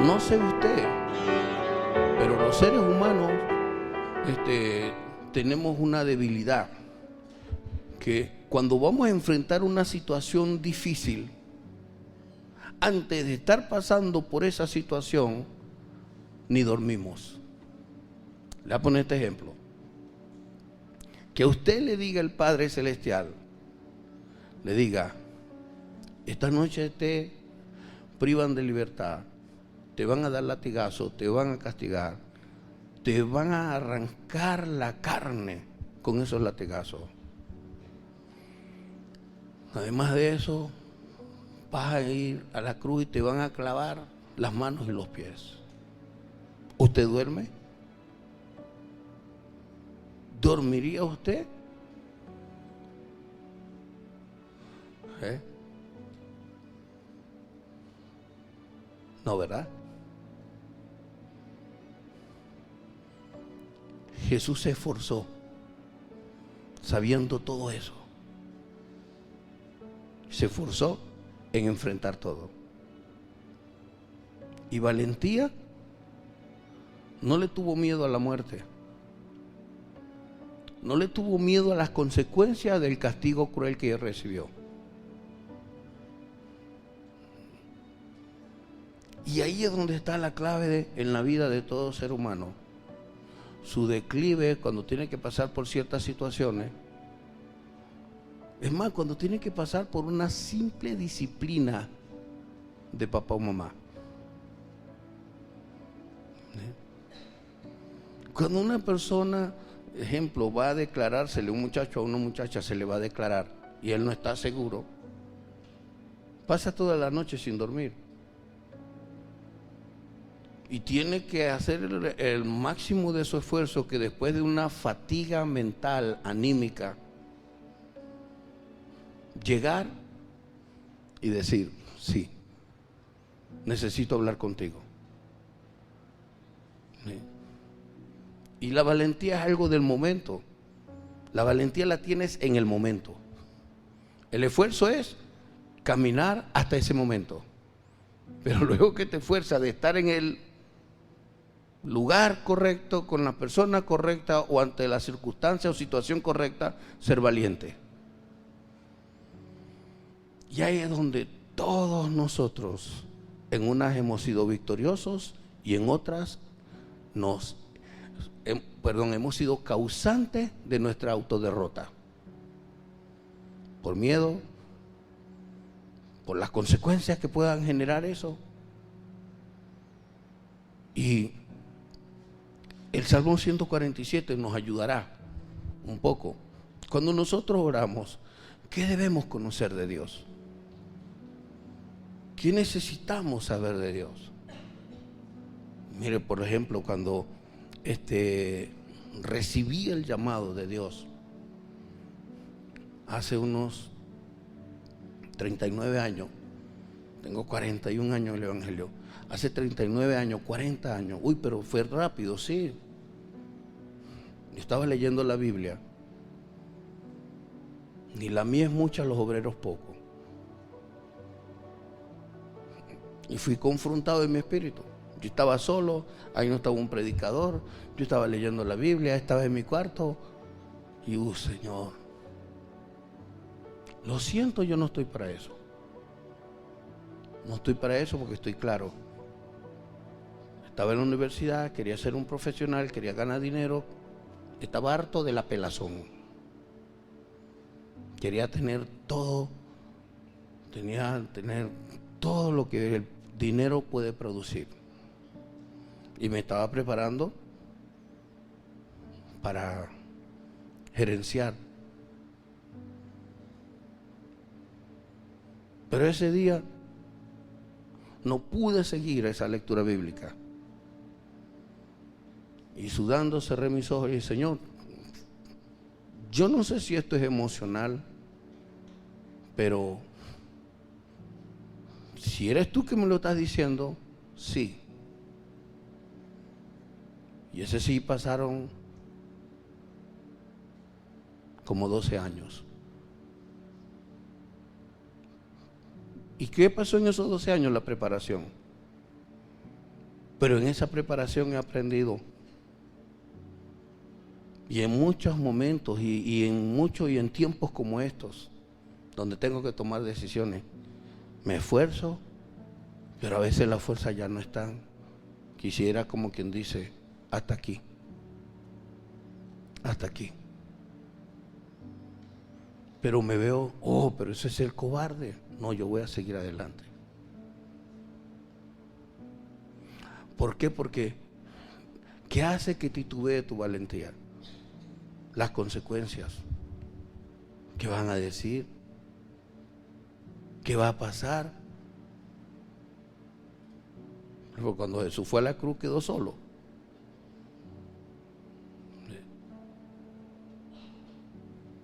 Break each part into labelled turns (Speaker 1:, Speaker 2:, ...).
Speaker 1: no sé usted, pero los seres humanos tenemos una debilidad, que cuando vamos a enfrentar una situación difícil, antes de estar pasando por esa situación, ni dormimos. Le voy a poner este ejemplo. Que usted le diga al Padre Celestial, le diga: esta noche te privan de libertad, te van a dar latigazo, te van a castigar, te van a arrancar la carne con esos latigazos. Además de eso, vas a ir a la cruz y te van a clavar las manos y los pies. ¿Usted duerme? ¿Dormiría usted? No, ¿verdad? Jesús se esforzó sabiendo todo eso. Se esforzó en enfrentar todo. Y valentía, no le tuvo miedo a la muerte. No le tuvo miedo a las consecuencias del castigo cruel que él recibió. Y ahí es donde está la clave en la vida de todo ser humano. Su declive cuando tiene que pasar por ciertas situaciones. Es más, cuando tiene que pasar por una simple disciplina de papá o mamá. Cuando una persona, ejemplo, va a declarársele, un muchacho a una muchacha se le va a declarar y él no está seguro, pasa toda la noche sin dormir. Y tiene que hacer el máximo de su esfuerzo, que después de una fatiga mental, anímica, llegar y decir: sí, necesito hablar contigo. ¿Sí? Y la valentía es algo del momento. La valentía la tienes en el momento. El esfuerzo es caminar hasta ese momento. Pero luego que te esfuerzas de estar en el lugar correcto, con la persona correcta o ante la circunstancia o situación correcta, ser valiente. Y ahí es donde todos nosotros, en unas hemos sido victoriosos y en otras hemos sido causantes de nuestra autoderrota. Por miedo, por las consecuencias que puedan generar eso. Y el Salmo 147 nos ayudará un poco. Cuando nosotros oramos, ¿qué debemos conocer de Dios? ¿Qué necesitamos saber de Dios? Mire, por ejemplo, cuando recibí el llamado de Dios hace unos 39 años, tengo 41 años en el Evangelio, hace 39 años, 40 años, pero fue rápido, sí. Yo estaba leyendo la Biblia, ni la mía es mucha, los obreros poco. Y fui confrontado en mi espíritu. Yo estaba solo, ahí no estaba un predicador, yo estaba leyendo la Biblia, estaba en mi cuarto y Señor, lo siento, yo no estoy para eso. No estoy para eso porque estoy claro. Estaba en la universidad, quería ser un profesional, quería ganar dinero, estaba harto de la pelazón. Quería tener todo, tener todo lo que el dinero puede producir. Y me estaba preparando para gerenciar. Pero ese día no pude seguir esa lectura bíblica. Y sudando cerré mis ojos y dije: Señor, yo no sé si esto es emocional, pero si eres tú que me lo estás diciendo, sí. Y ese sí pasaron como 12 años. ¿Y qué pasó en esos 12 años? La preparación. Pero en esa preparación he aprendido. Y en muchos momentos y en tiempos como estos, donde tengo que tomar decisiones, me esfuerzo, pero a veces las fuerzas ya no están. Quisiera, como quien dice, hasta aquí. Hasta aquí. Pero me veo, pero ese es el cobarde. No, yo voy a seguir adelante. ¿Por qué? Porque ¿qué hace que titubee tu valentía? Las consecuencias. ¿Qué van a decir? ¿Qué va a pasar? Porque cuando Jesús fue a la cruz quedó solo.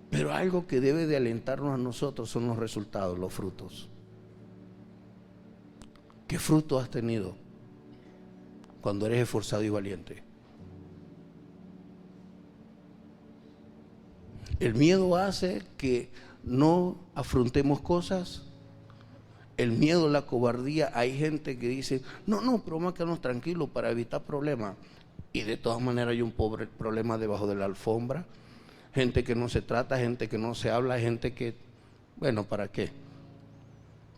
Speaker 1: Pero algo que debe de alentarnos a nosotros son los resultados, los frutos. ¿Qué fruto has tenido cuando eres esforzado y valiente? El miedo hace que no afrontemos cosas. El miedo, la cobardía. Hay gente que dice, no, pero vamos a quedarnos tranquilos para evitar problemas. Y de todas maneras hay un pobre problema debajo de la alfombra. Gente que no se trata, gente que no se habla, gente que, bueno, ¿para qué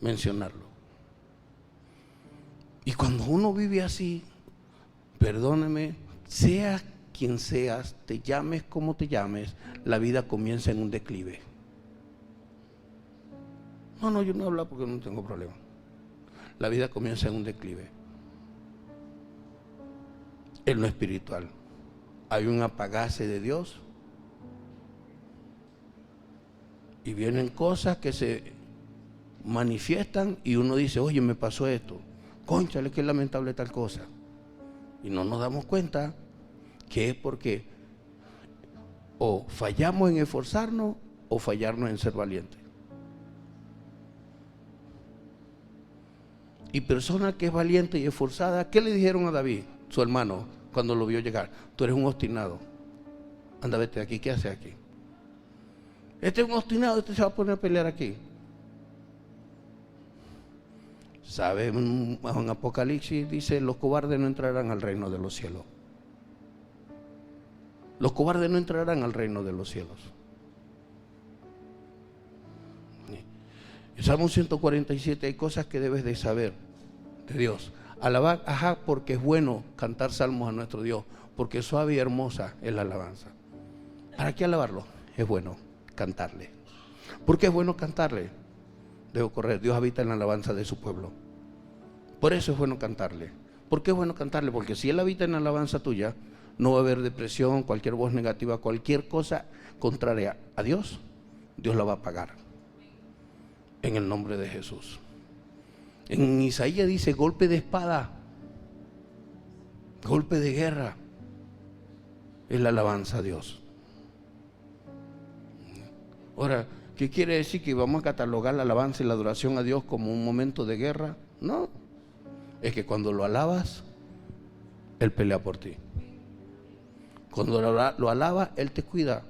Speaker 1: mencionarlo? Y cuando uno vive así, perdóneme, seas quien seas, te llames como te llames, la vida comienza en un declive. No, yo no hablo porque no tengo problema. La vida comienza en un declive. En lo espiritual. Hay un apagarse de Dios. Y vienen cosas que se manifiestan y uno dice, oye, me pasó esto. Cónchale, qué lamentable tal cosa. Y no nos damos cuenta que es porque o fallamos en esforzarnos o fallarnos en ser valientes. Y persona que es valiente y esforzada, ¿qué le dijeron a David, su hermano, cuando lo vio llegar? Tú eres un obstinado. Anda, vete de aquí, ¿qué haces aquí? Este es un obstinado, este se va a poner a pelear aquí. ¿Sabe? En Apocalipsis dice, los cobardes no entrarán al reino de los cielos. Los cobardes no entrarán al reino de los cielos. En Salmo 147 hay cosas que debes de saber de Dios. Alabar, porque es bueno cantar salmos a nuestro Dios, porque suave y hermosa es la alabanza. ¿Para qué alabarlo? Es bueno cantarle. ¿Por qué es bueno cantarle? Debo correr. Dios habita en la alabanza de su pueblo. Por eso es bueno cantarle. ¿Por qué es bueno cantarle? Porque si Él habita en la alabanza tuya, no va a haber depresión, cualquier voz negativa, cualquier cosa contraria a Dios, Dios la va a pagar. En el nombre de Jesús. En Isaías dice golpe de espada, golpe de guerra, es la alabanza a Dios. Ahora, ¿qué quiere decir? ¿Que vamos a catalogar la alabanza y la adoración a Dios como un momento de guerra? No, es que cuando lo alabas, Él pelea por ti. Cuando lo alabas, Él te cuida.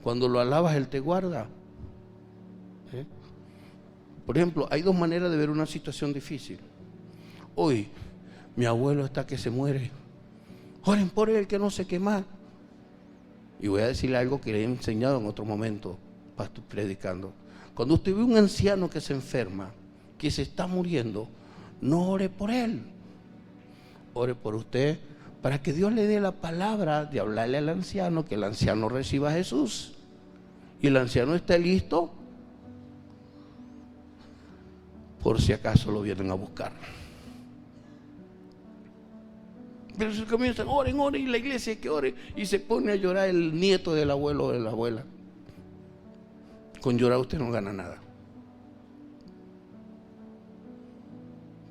Speaker 1: Cuando lo alabas, Él te guarda. Por ejemplo, hay dos maneras de ver una situación difícil. Hoy, mi abuelo está que se muere. Oren por él, que no sé qué más. Y voy a decirle algo que le he enseñado en otro momento, pastor, predicando. Cuando usted ve un anciano que se enferma, que se está muriendo, no ore por él. Ore por usted, para que Dios le dé la palabra de hablarle al anciano, que el anciano reciba a Jesús. Y el anciano esté listo por si acaso lo vienen a buscar. Pero se comienzan, oren, y la iglesia que ore, y se pone a llorar el nieto del abuelo o de la abuela. Con llorar usted no gana nada.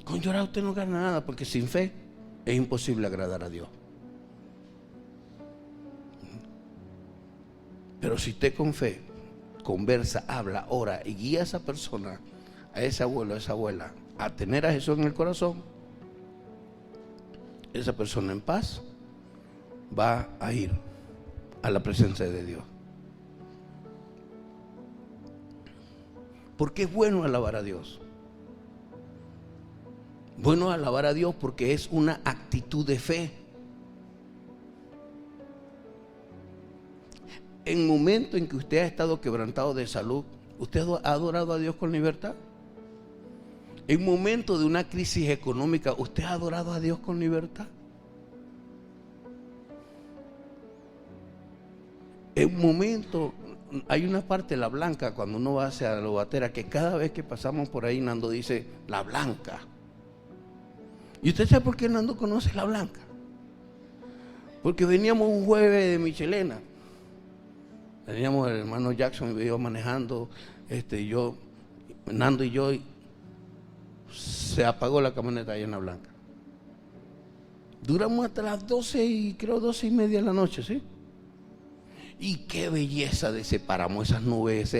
Speaker 1: Con llorar usted no gana nada, porque sin fe es imposible agradar a Dios. Pero si usted con fe conversa, habla, ora y guía a esa persona, a ese abuelo, a esa abuela, a tener a Jesús en el corazón, esa persona en paz va a ir a la presencia de Dios. Porque es bueno alabar a Dios. Bueno alabar a Dios porque es una actitud de fe. En momento en que usted ha estado quebrantado de salud, ¿usted ha adorado a Dios con libertad? En momento de una crisis económica, ¿usted ha adorado a Dios con libertad? En momento, hay una parte, la blanca, cuando uno va hacia la lobatera, que cada vez que pasamos por ahí, Nando dice, la blanca. ¿Y usted sabe por qué Nando conoce la blanca? Porque veníamos un jueves de Michelena. Veníamos el hermano Jackson y yo manejando, yo, Nando y yo, y se apagó la camioneta ahí en la blanca. Duramos hasta las 12 y creo 12:30 de la noche, ¿sí? Y qué belleza de ese páramo, esas nubes, ¿sí?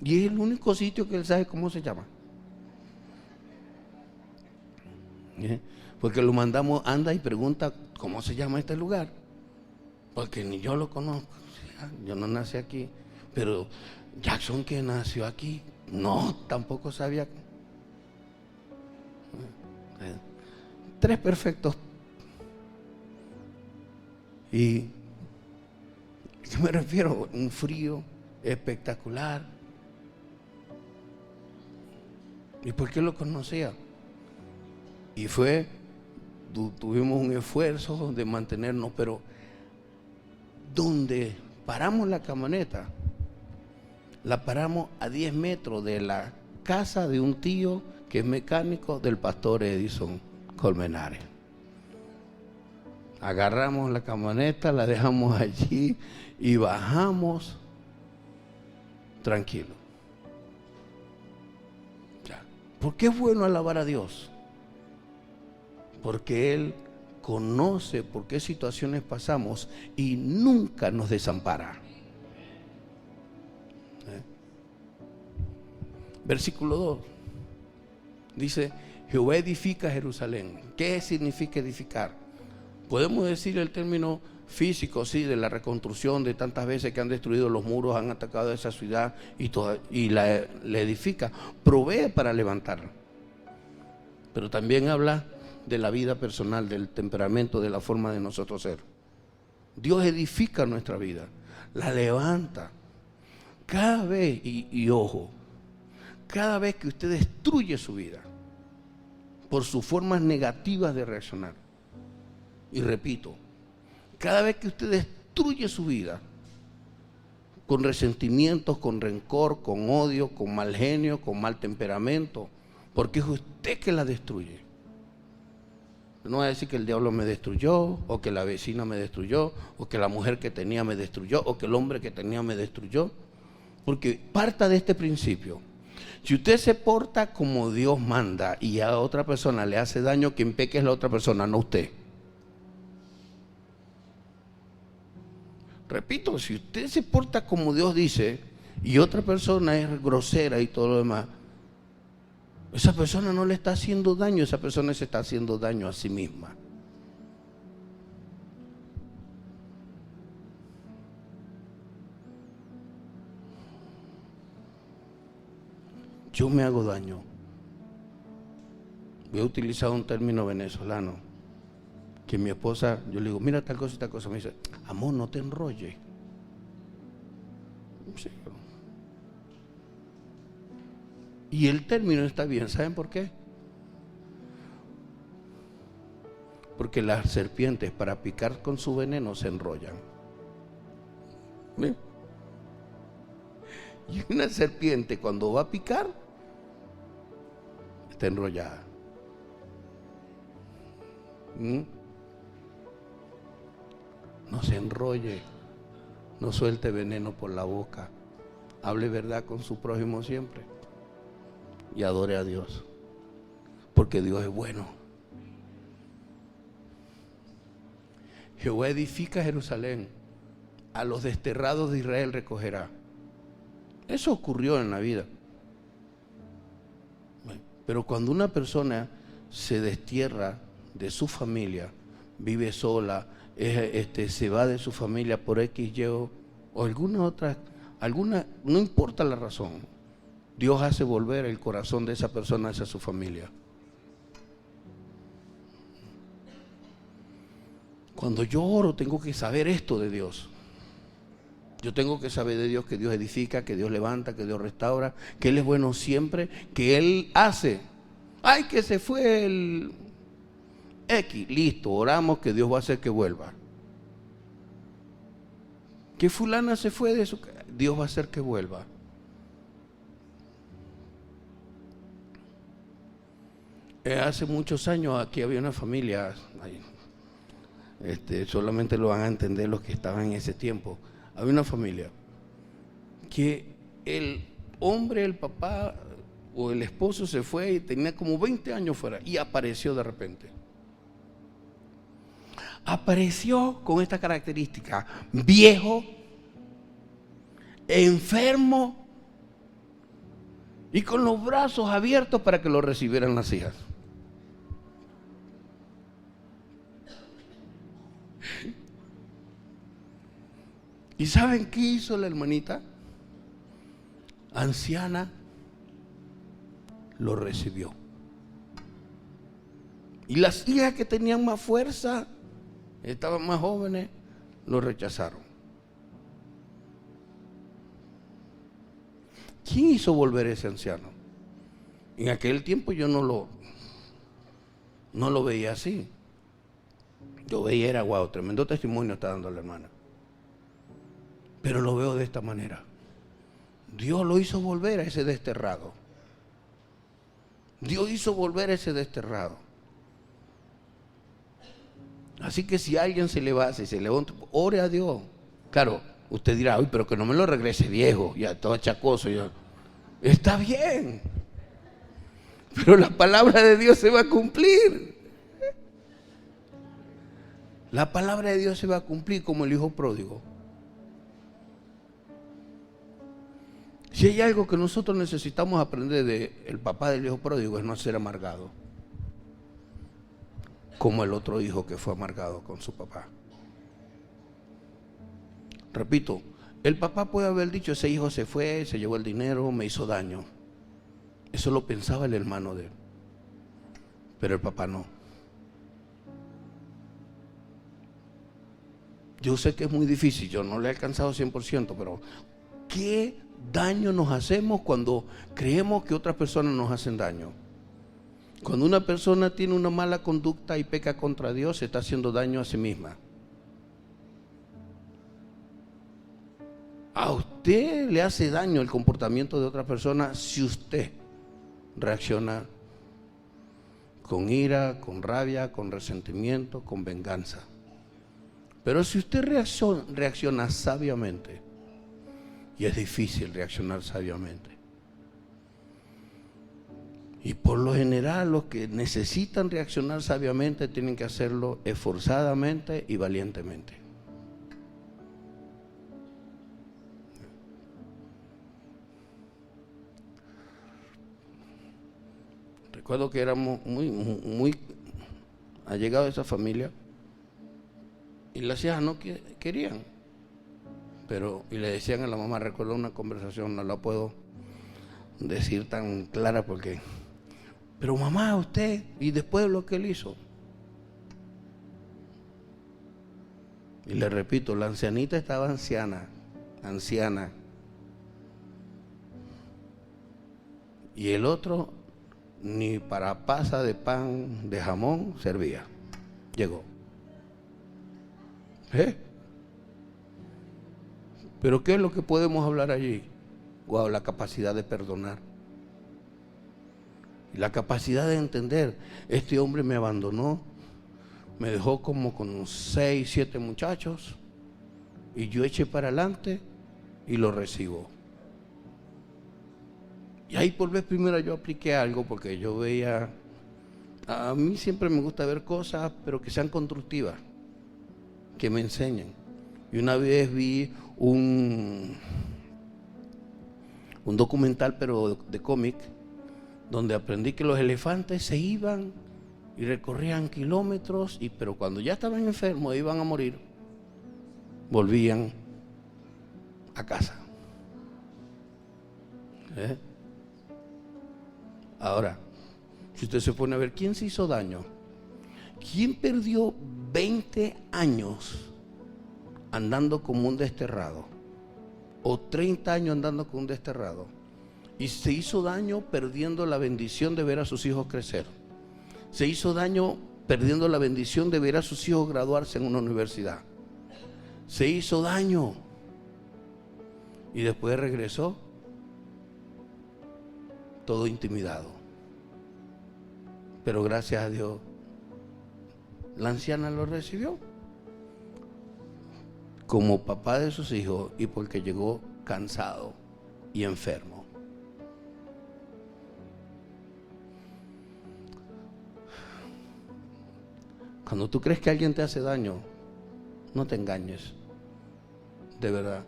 Speaker 1: Y es el único sitio que él sabe cómo se llama. Porque lo mandamos, anda y pregunta cómo se llama este lugar. Porque ni yo lo conozco. Yo no nací aquí. Pero Jackson, que nació aquí, no, tampoco sabía. 3 perfectos. ¿Y qué me refiero? Un frío espectacular. ¿Y por qué lo conocía? Y tuvimos un esfuerzo de mantenernos, pero donde paramos la camioneta, la paramos a 10 metros de la casa de un tío que es mecánico del pastor Edison Colmenares. Agarramos la camioneta, la dejamos allí y bajamos tranquilo. ¿Por qué es bueno alabar a Dios? Porque Él conoce por qué situaciones pasamos y nunca nos desampara. Versículo 2 dice: Jehová edifica Jerusalén. ¿Qué significa edificar? Podemos decir el término físico, sí, de la reconstrucción, de tantas veces que han destruido los muros, han atacado esa ciudad y la edifica, provee para levantarla. Pero también habla de la vida personal, del temperamento, de la forma de nosotros ser. Dios edifica nuestra vida, la levanta. Cada vez, y ojo, cada vez que usted destruye su vida por sus formas negativas de reaccionar, y repito, cada vez que usted destruye su vida con resentimientos, con rencor, con odio, con mal genio, con mal temperamento, porque es usted que la destruye. No va a decir que el diablo me destruyó, o que la vecina me destruyó, o que la mujer que tenía me destruyó, o que el hombre que tenía me destruyó. Porque parta de este principio. Si usted se porta como Dios manda y a otra persona le hace daño, quien peque es la otra persona, no usted. Repito, si usted se porta como Dios dice y otra persona es grosera y todo lo demás, esa persona no le está haciendo daño, esa persona se está haciendo daño a sí misma. Yo me hago daño. Voy a utilizar un término venezolano, que mi esposa, yo le digo, mira tal cosa y tal cosa, me dice, amor, no te enrolles. Sí. Y el término está bien, ¿saben por qué? Porque las serpientes para picar con su veneno se enrollan. ¿Ven? Y una serpiente cuando va a picar está enrollada. No se enrolle, no suelte veneno por la boca, hable verdad con su prójimo siempre y adore a Dios, porque Dios es bueno. Jehová edifica Jerusalén, a los desterrados de Israel recogerá. Eso ocurrió en la vida. Pero cuando una persona se destierra de su familia, vive sola, se va de su familia por X, Y o alguna otra no importa la razón, Dios hace volver el corazón de esa persona hacia su familia. Cuando yo oro tengo que saber esto de Dios. Yo tengo que saber de Dios que Dios edifica, que Dios levanta, que Dios restaura, que Él es bueno siempre, que Él hace. Ay, que se fue el X, listo, oramos que Dios va a hacer que vuelva. Que fulana se fue de su casa, Dios va a hacer que vuelva. Hace muchos años aquí había una familia, solamente lo van a entender los que estaban en ese tiempo. Había una familia que el hombre, el papá o el esposo se fue y tenía como 20 años fuera y apareció de repente. Apareció con esta característica: viejo, enfermo y con los brazos abiertos para que lo recibieran las hijas. ¿Y saben qué hizo la hermanita? Anciana, lo recibió. Y las hijas que tenían más fuerza, estaban más jóvenes, lo rechazaron. ¿Quién hizo volver a ese anciano? En aquel tiempo yo no lo veía así. Yo veía, era guau, tremendo testimonio está dando la hermana. Pero lo veo de esta manera. Dios lo hizo volver a ese desterrado. Dios hizo volver a ese desterrado. Así que si alguien se le va, si se levanta, ore a Dios. Claro, usted dirá, uy, pero que no me lo regrese viejo, ya todo achacoso. Ya. Está bien. Pero la palabra de Dios se va a cumplir. La palabra de Dios se va a cumplir como el hijo pródigo. Si hay algo que nosotros necesitamos aprender del papá del hijo pródigo, es no ser amargado como el otro hijo que fue amargado con su papá. Repito, el papá puede haber dicho: ese hijo se fue, se llevó el dinero, me hizo daño. Eso lo pensaba el hermano de él, pero el papá no. Yo sé que es muy difícil, yo no le he alcanzado 100%, pero ¿qué daño nos hacemos cuando creemos que otras personas nos hacen daño? Cuando una persona tiene una mala conducta y peca contra Dios, se está haciendo daño a sí misma. A usted le hace daño el comportamiento de otra persona si usted reacciona con ira, con rabia, con resentimiento, con venganza. Pero si usted reacciona sabiamente, y es difícil reaccionar sabiamente, y por lo general los que necesitan reaccionar sabiamente tienen que hacerlo esforzadamente y valientemente. Recuerdo que éramos muy allegados a esa familia y las hijas no querían, y le decían a la mamá, recuerdo una conversación, no la puedo decir tan clara porque, pero mamá, usted, y después de lo que él hizo. Y le repito, la ancianita estaba anciana. Y el otro ni para pasa de pan de jamón servía. Llegó. Pero ¿qué es lo que podemos hablar allí? Wow, la capacidad de perdonar. Y la capacidad de entender, este hombre me abandonó, me dejó como con 6, 7 muchachos, y yo eché para adelante y lo recibo. Y ahí por vez primera yo apliqué algo, porque yo veía, a mí siempre me gusta ver cosas, pero que sean constructivas, que me enseñen. Y una vez vi un documental, pero de cómic, donde aprendí que los elefantes se iban y recorrían kilómetros, pero cuando ya estaban enfermos, iban a morir, volvían a casa. ¿Eh? Ahora, si usted se pone a ver, ¿quién se hizo daño? ¿Quién perdió 20 años andando como un desterrado? O 30 años andando como un desterrado. Y se hizo daño perdiendo la bendición de ver a sus hijos crecer. Se hizo daño perdiendo la bendición de ver a sus hijos graduarse en una universidad. Se hizo daño. Y después regresó todo intimidado. Pero gracias a Dios, la anciana lo recibió como papá de sus hijos y porque llegó cansado y enfermo. Cuando tú crees que alguien te hace daño, no te engañes, de verdad.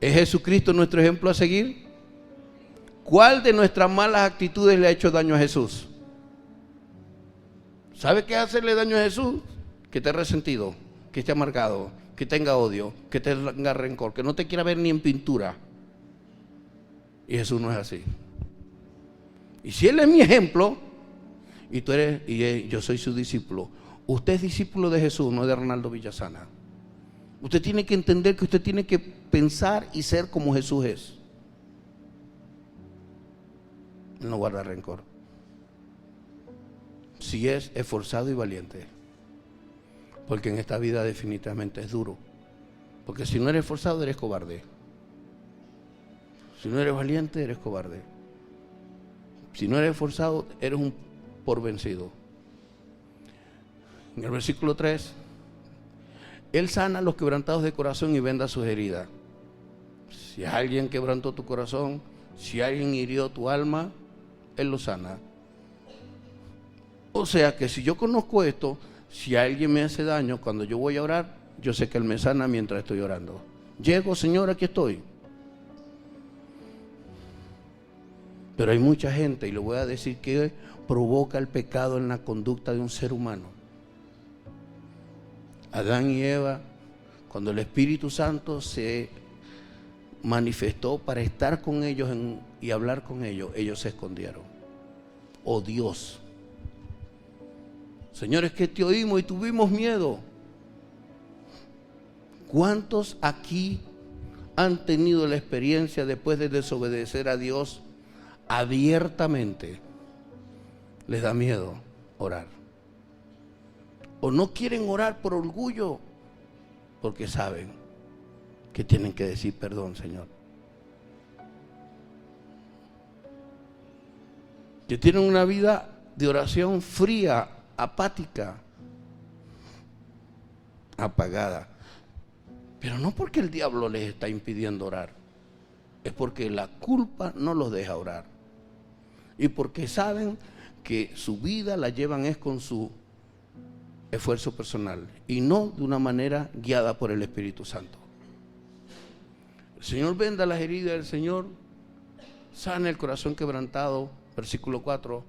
Speaker 1: ¿Es Jesucristo nuestro ejemplo a seguir? ¿Cuál de nuestras malas actitudes le ha hecho daño a Jesús? ¿Sabe qué es hacerle daño a Jesús? Que esté resentido, que esté amargado, que tenga odio, que tenga rencor, que no te quiera ver ni en pintura. Y Jesús no es así. Y si Él es mi ejemplo, y tú eres, y yo soy su discípulo, usted es discípulo de Jesús, no de Arnaldo Villasana. Usted tiene que entender que usted tiene que pensar y ser como Jesús es. Él no guarda rencor. Si es esforzado y valiente. Porque en esta vida definitivamente es duro. Porque si no eres esforzado, eres cobarde. Si no eres valiente, eres cobarde. Si no eres esforzado, eres un por vencido. En el versículo 3, Él sana a los quebrantados de corazón y venda sus heridas. Si alguien quebrantó tu corazón, si alguien hirió tu alma, Él lo sana. O sea que si yo conozco esto, si alguien me hace daño, cuando yo voy a orar, yo sé que Él me sana mientras estoy orando. Llego, Señor, aquí estoy. Pero hay mucha gente, y le voy a decir, que provoca el pecado en la conducta de un ser humano. Adán y Eva, cuando el Espíritu Santo se manifestó para estar con ellos y hablar con ellos, ellos se escondieron. Oh Dios, señores, que te oímos y tuvimos miedo. ¿Cuántos aquí han tenido la experiencia después de desobedecer a Dios abiertamente? Les da miedo orar. O no quieren orar por orgullo, porque saben que tienen que decir perdón, Señor. Que tienen una vida de oración fría, apática, apagada. Pero no porque el diablo les está impidiendo orar, es porque la culpa no los deja orar. Y porque saben que su vida la llevan es con su esfuerzo personal y no de una manera guiada por el Espíritu Santo. El Señor venda las heridas del Señor, sana el corazón quebrantado. Versículo 4.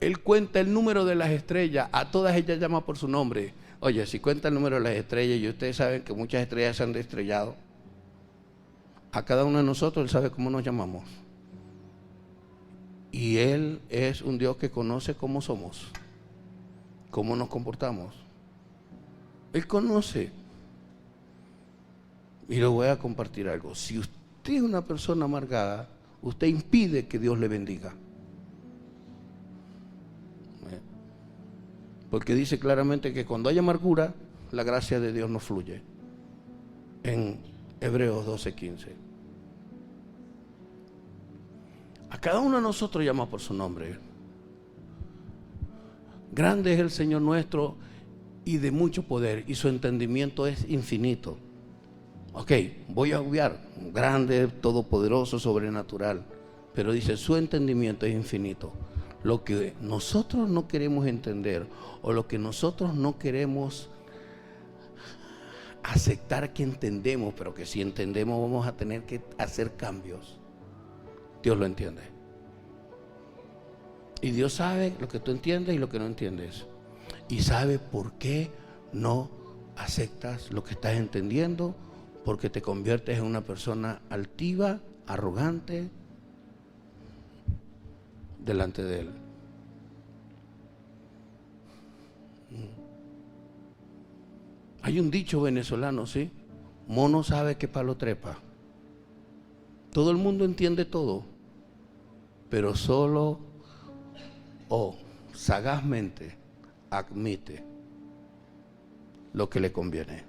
Speaker 1: Él cuenta el número de las estrellas, a todas ellas llama por su nombre. Oye, si cuenta el número de las estrellas, y ustedes saben que muchas estrellas se han estrellado, a cada uno de nosotros Él sabe cómo nos llamamos. Y Él es un Dios que conoce cómo somos, cómo nos comportamos. Él conoce. Y le voy a compartir algo. Si usted es una persona amargada, usted impide que Dios le bendiga. Porque dice claramente que cuando hay amargura, la gracia de Dios no fluye. En Hebreos 12:15. A cada uno de nosotros llama por su nombre. Grande es el Señor nuestro y de mucho poder, y su entendimiento es infinito. Ok, voy a obviar, grande, todopoderoso, sobrenatural. Pero dice, su entendimiento es infinito. Lo que nosotros no queremos entender, o lo que nosotros no queremos aceptar que entendemos, pero que si entendemos vamos a tener que hacer cambios, Dios lo entiende. Y Dios sabe lo que tú entiendes y lo que no entiendes. Y sabe por qué no aceptas lo que estás entendiendo, porque te conviertes en una persona altiva, arrogante delante de Él. Hay un dicho venezolano, ¿sí? Mono sabe que palo trepa. Todo el mundo entiende todo, pero solo o sagazmente admite lo que le conviene.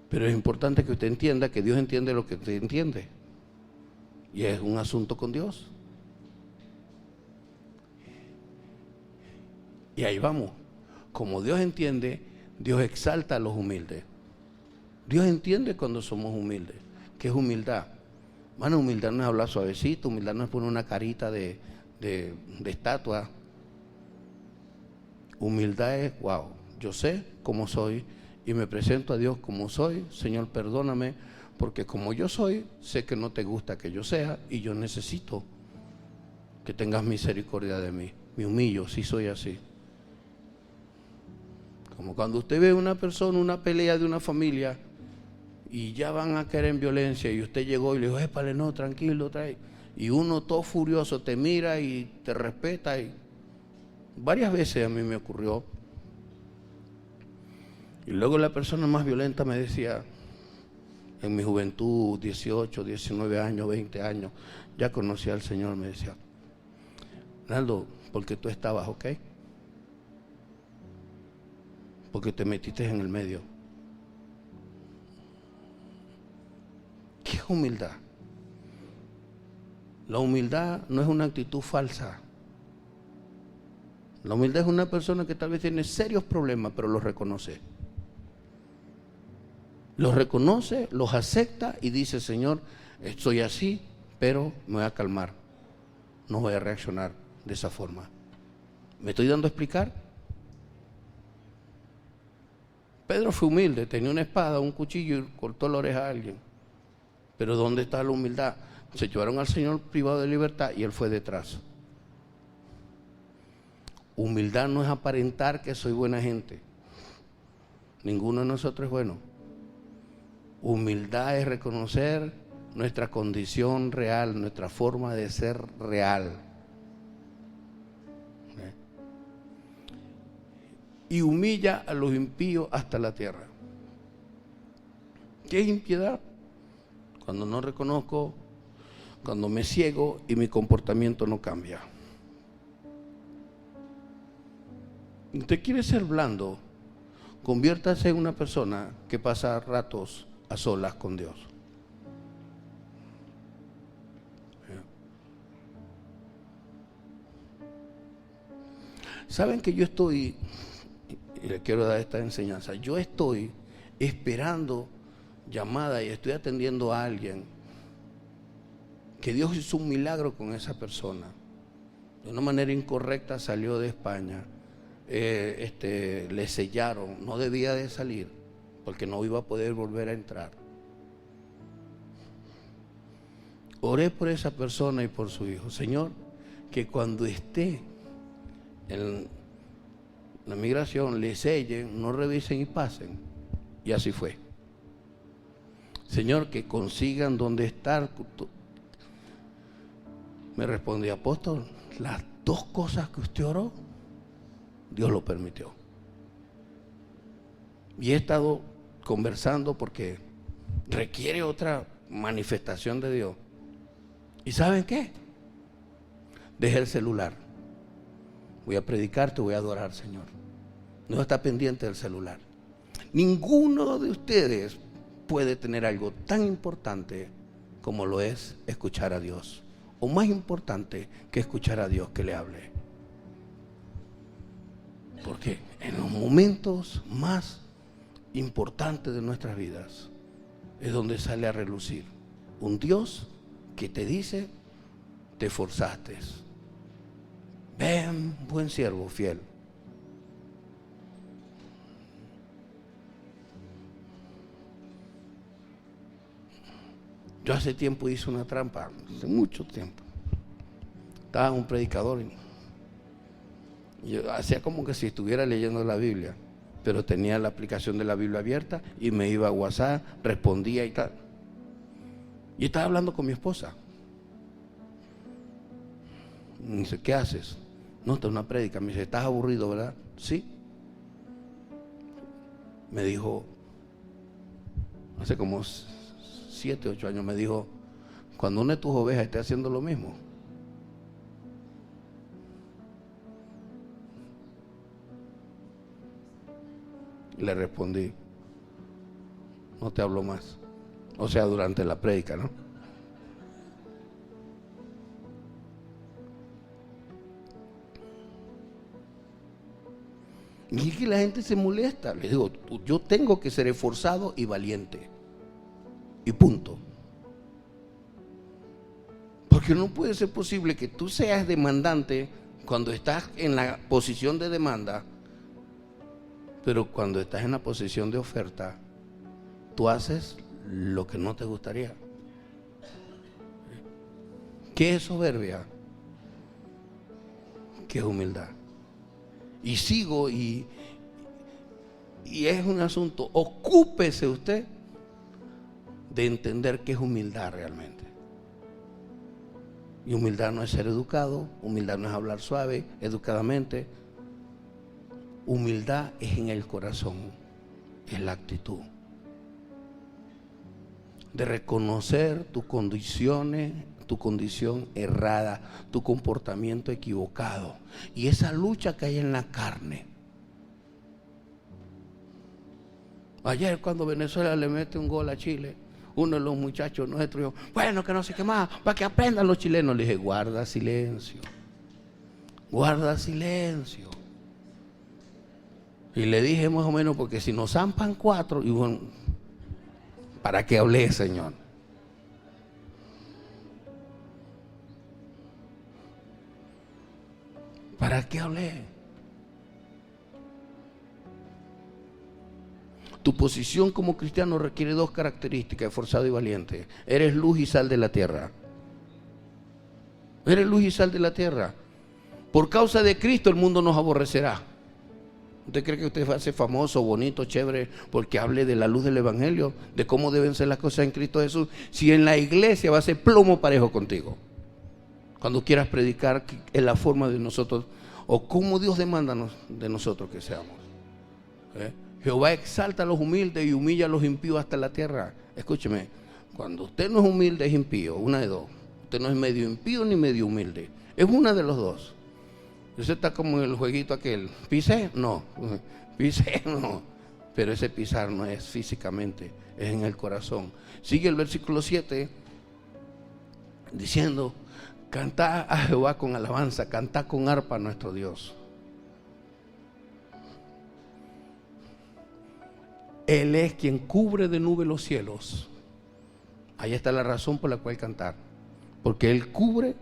Speaker 1: Pero es importante que usted entienda que Dios entiende lo que usted entiende. Y es un asunto con Dios. Y ahí vamos. Como Dios entiende, Dios exalta a los humildes. Dios entiende cuando somos humildes. ¿Qué es humildad? Bueno, humildad no es hablar suavecito, humildad no es poner una carita de estatua. Humildad es, wow, yo sé cómo soy y me presento a Dios como soy. Señor, perdóname, porque como yo soy, sé que no te gusta que yo sea y yo necesito que tengas misericordia de mí. Me humillo, si soy así. Como cuando usted ve a una persona, una pelea de una familia y ya van a caer en violencia y usted llegó y le dijo, épale, no, tranquilo, trae. Y uno todo furioso te mira y te respeta. Y varias veces a mí me ocurrió. Y luego la persona más violenta me decía, en mi juventud, 18, 19 años, 20 años, ya conocía al Señor, me decía, Naldo, porque tú estabas, ¿ok? Porque te metiste en el medio. ¿Qué es humildad? La humildad no es una actitud falsa. La humildad es una persona que tal vez tiene serios problemas, pero los reconoce. Los reconoce, los acepta y dice, Señor, estoy así, pero me voy a calmar. No voy a reaccionar de esa forma. ¿Me estoy dando a explicar? Pedro fue humilde, tenía una espada, un cuchillo y cortó la oreja a alguien. Pero ¿dónde está la humildad? Se llevaron al Señor privado de libertad y Él fue detrás. Humildad no es aparentar que soy buena gente. Ninguno de nosotros es bueno. Humildad es reconocer nuestra condición real, nuestra forma de ser real. Y humilla a los impíos hasta la tierra. ¿Qué es impiedad? Cuando no reconozco, cuando me ciego y mi comportamiento no cambia. ¿Usted quiere ser blando? Conviértase en una persona que pasa ratos a solas con Dios. ¿Saben que yo estoy, y le quiero dar esta enseñanza, yo estoy esperando llamada y estoy atendiendo a alguien que Dios hizo un milagro con esa persona? De una manera incorrecta salió de España, le sellaron, no debía de salir porque no iba a poder volver a entrar. Oré por esa persona y por su hijo. Señor, que cuando esté en la migración le sellen, no revisen y pasen. Y así fue. Señor, que consigan donde estar. Me respondió, apóstol, las dos cosas que usted oró, Dios lo permitió. Y he estado conversando porque requiere otra manifestación de Dios. ¿Y saben qué? Deje el celular. Voy a predicar, te voy a adorar, Señor. No está pendiente del celular. Ninguno de ustedes puede tener algo tan importante como lo es escuchar a Dios. O más importante que escuchar a Dios que le hable. Porque en los momentos más importantes de nuestras vidas es donde sale a relucir un Dios que te dice, te esforzaste. Ven, buen siervo fiel. Yo hace tiempo hice una trampa, hace mucho tiempo. Estaba un predicador y yo hacía como que si estuviera leyendo la Biblia. pero tenía la aplicación de la Biblia abierta y me iba a WhatsApp, respondía y tal. Y estaba hablando con mi esposa. Me dice, ¿qué haces? No, está una prédica. Me dice, ¿estás aburrido, verdad? Sí. Me dijo, hace como 7, 8 años, me dijo, cuando una de tus ovejas esté haciendo lo mismo, le respondí, no te hablo más. O sea, durante la prédica, ¿no? Y es que la gente se molesta. Le digo, yo tengo que ser esforzado y valiente. Y punto. Porque no puede ser posible que tú seas demandante cuando estás en la posición de demanda, pero cuando estás en la posición de oferta, tú haces lo que no te gustaría. ¿Qué es soberbia? ¿Qué es humildad? Y sigo y es un asunto, ocúpese usted de entender qué es humildad realmente. Y humildad no es ser educado, humildad no es hablar suave, educadamente. Humildad es en el corazón, es la actitud de reconocer tus condiciones, tu condición errada, tu comportamiento equivocado y esa lucha que hay en la carne. Ayer cuando Venezuela le mete un gol a Chile, uno de los muchachos nuestros dijo, bueno, que no sé qué más, para que aprendan los chilenos. Le dije, guarda silencio, guarda silencio. Y le dije más o menos, porque si nos zampan 4, y bueno, ¿para qué hablé, Señor? ¿Para qué hablé? Tu posición como cristiano requiere 2 características: esforzado y valiente. Eres luz y sal de la tierra. Eres luz y sal de la tierra. Por causa de Cristo el mundo nos aborrecerá. ¿Usted cree que usted va a ser famoso, bonito, chévere, porque hable de la luz del Evangelio, de cómo deben ser las cosas en Cristo Jesús? Si en la iglesia va a ser plomo parejo contigo. Cuando quieras predicar en la forma de nosotros, o cómo Dios demanda de nosotros que seamos. Jehová exalta a los humildes y humilla a los impíos hasta la tierra. Escúcheme, cuando usted no es humilde es impío, una de dos. Usted no es medio impío ni medio humilde, es una de los dos. Usted está como en el jueguito aquel, pisé, no, pisé, no. Pero ese pisar no es físicamente, es en el corazón. Sigue el versículo 7 diciendo, cantad a Jehová con alabanza, cantad con arpa a nuestro Dios. Él es quien cubre de nube los cielos. Ahí está la razón por la cual cantar. Porque Él cubre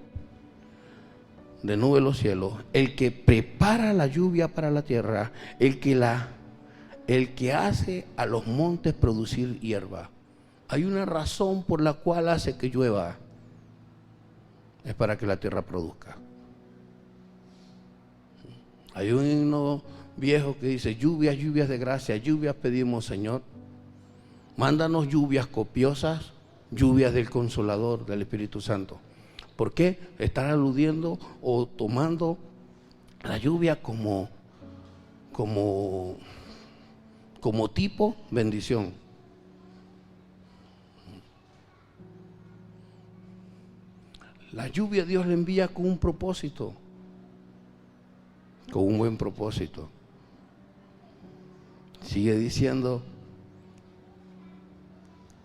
Speaker 1: de nube los cielos. El que prepara la lluvia para la tierra. El que hace a los montes producir hierba. Hay una razón por la cual hace que llueva. Es para que la tierra produzca. Hay un himno viejo que dice, lluvias, lluvias de gracia, lluvias pedimos, Señor. Mándanos lluvias copiosas, lluvias del Consolador, del Espíritu Santo. ¿Por qué? Están aludiendo o tomando la lluvia como tipo bendición. La lluvia Dios la envía con un propósito, con un buen propósito. Sigue diciendo,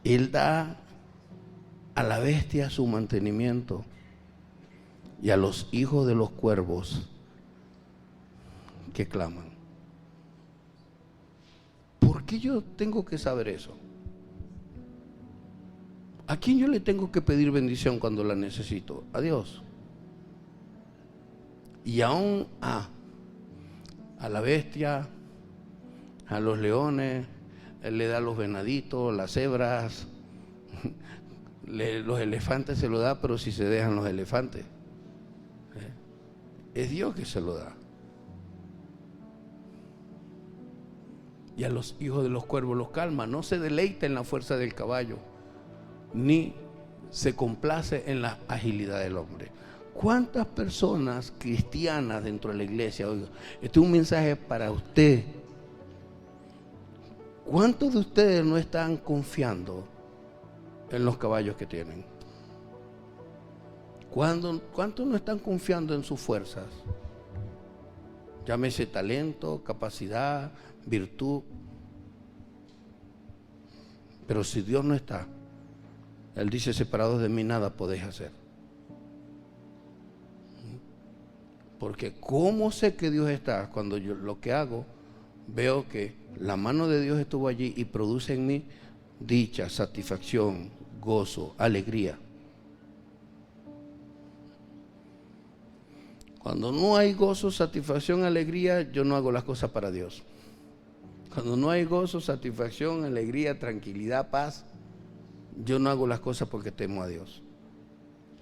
Speaker 1: Él da a la bestia su mantenimiento y a los hijos de los cuervos que claman. ¿Por qué yo tengo que saber eso? ¿A quién yo le tengo que pedir bendición cuando la necesito? A Dios. Y aún a la bestia, a los leones, Él le da a los venaditos, las cebras, los elefantes se lo da, pero si se dejan los elefantes. Es Dios que se lo da. y a los hijos de los cuervos los calma. No se deleita en la fuerza del caballo, ni se complace en la agilidad del hombre. ¿Cuántas personas cristianas dentro de la iglesia? Oiga, este es un mensaje para usted. ¿Cuántos de ustedes no están confiando en los caballos que tienen? ¿Cuántos no están confiando en sus fuerzas? Llámese talento, capacidad, virtud. Pero si Dios no está, Él dice: separados de mí nada podéis hacer. Porque ¿cómo sé que Dios está? Cuando yo lo que hago, veo que la mano de Dios estuvo allí y produce en mí dicha, satisfacción, gozo, alegría. Cuando no hay gozo, satisfacción, alegría, yo no hago las cosas para Dios. Cuando no hay gozo, satisfacción, alegría, tranquilidad, paz, yo no hago las cosas porque temo a Dios.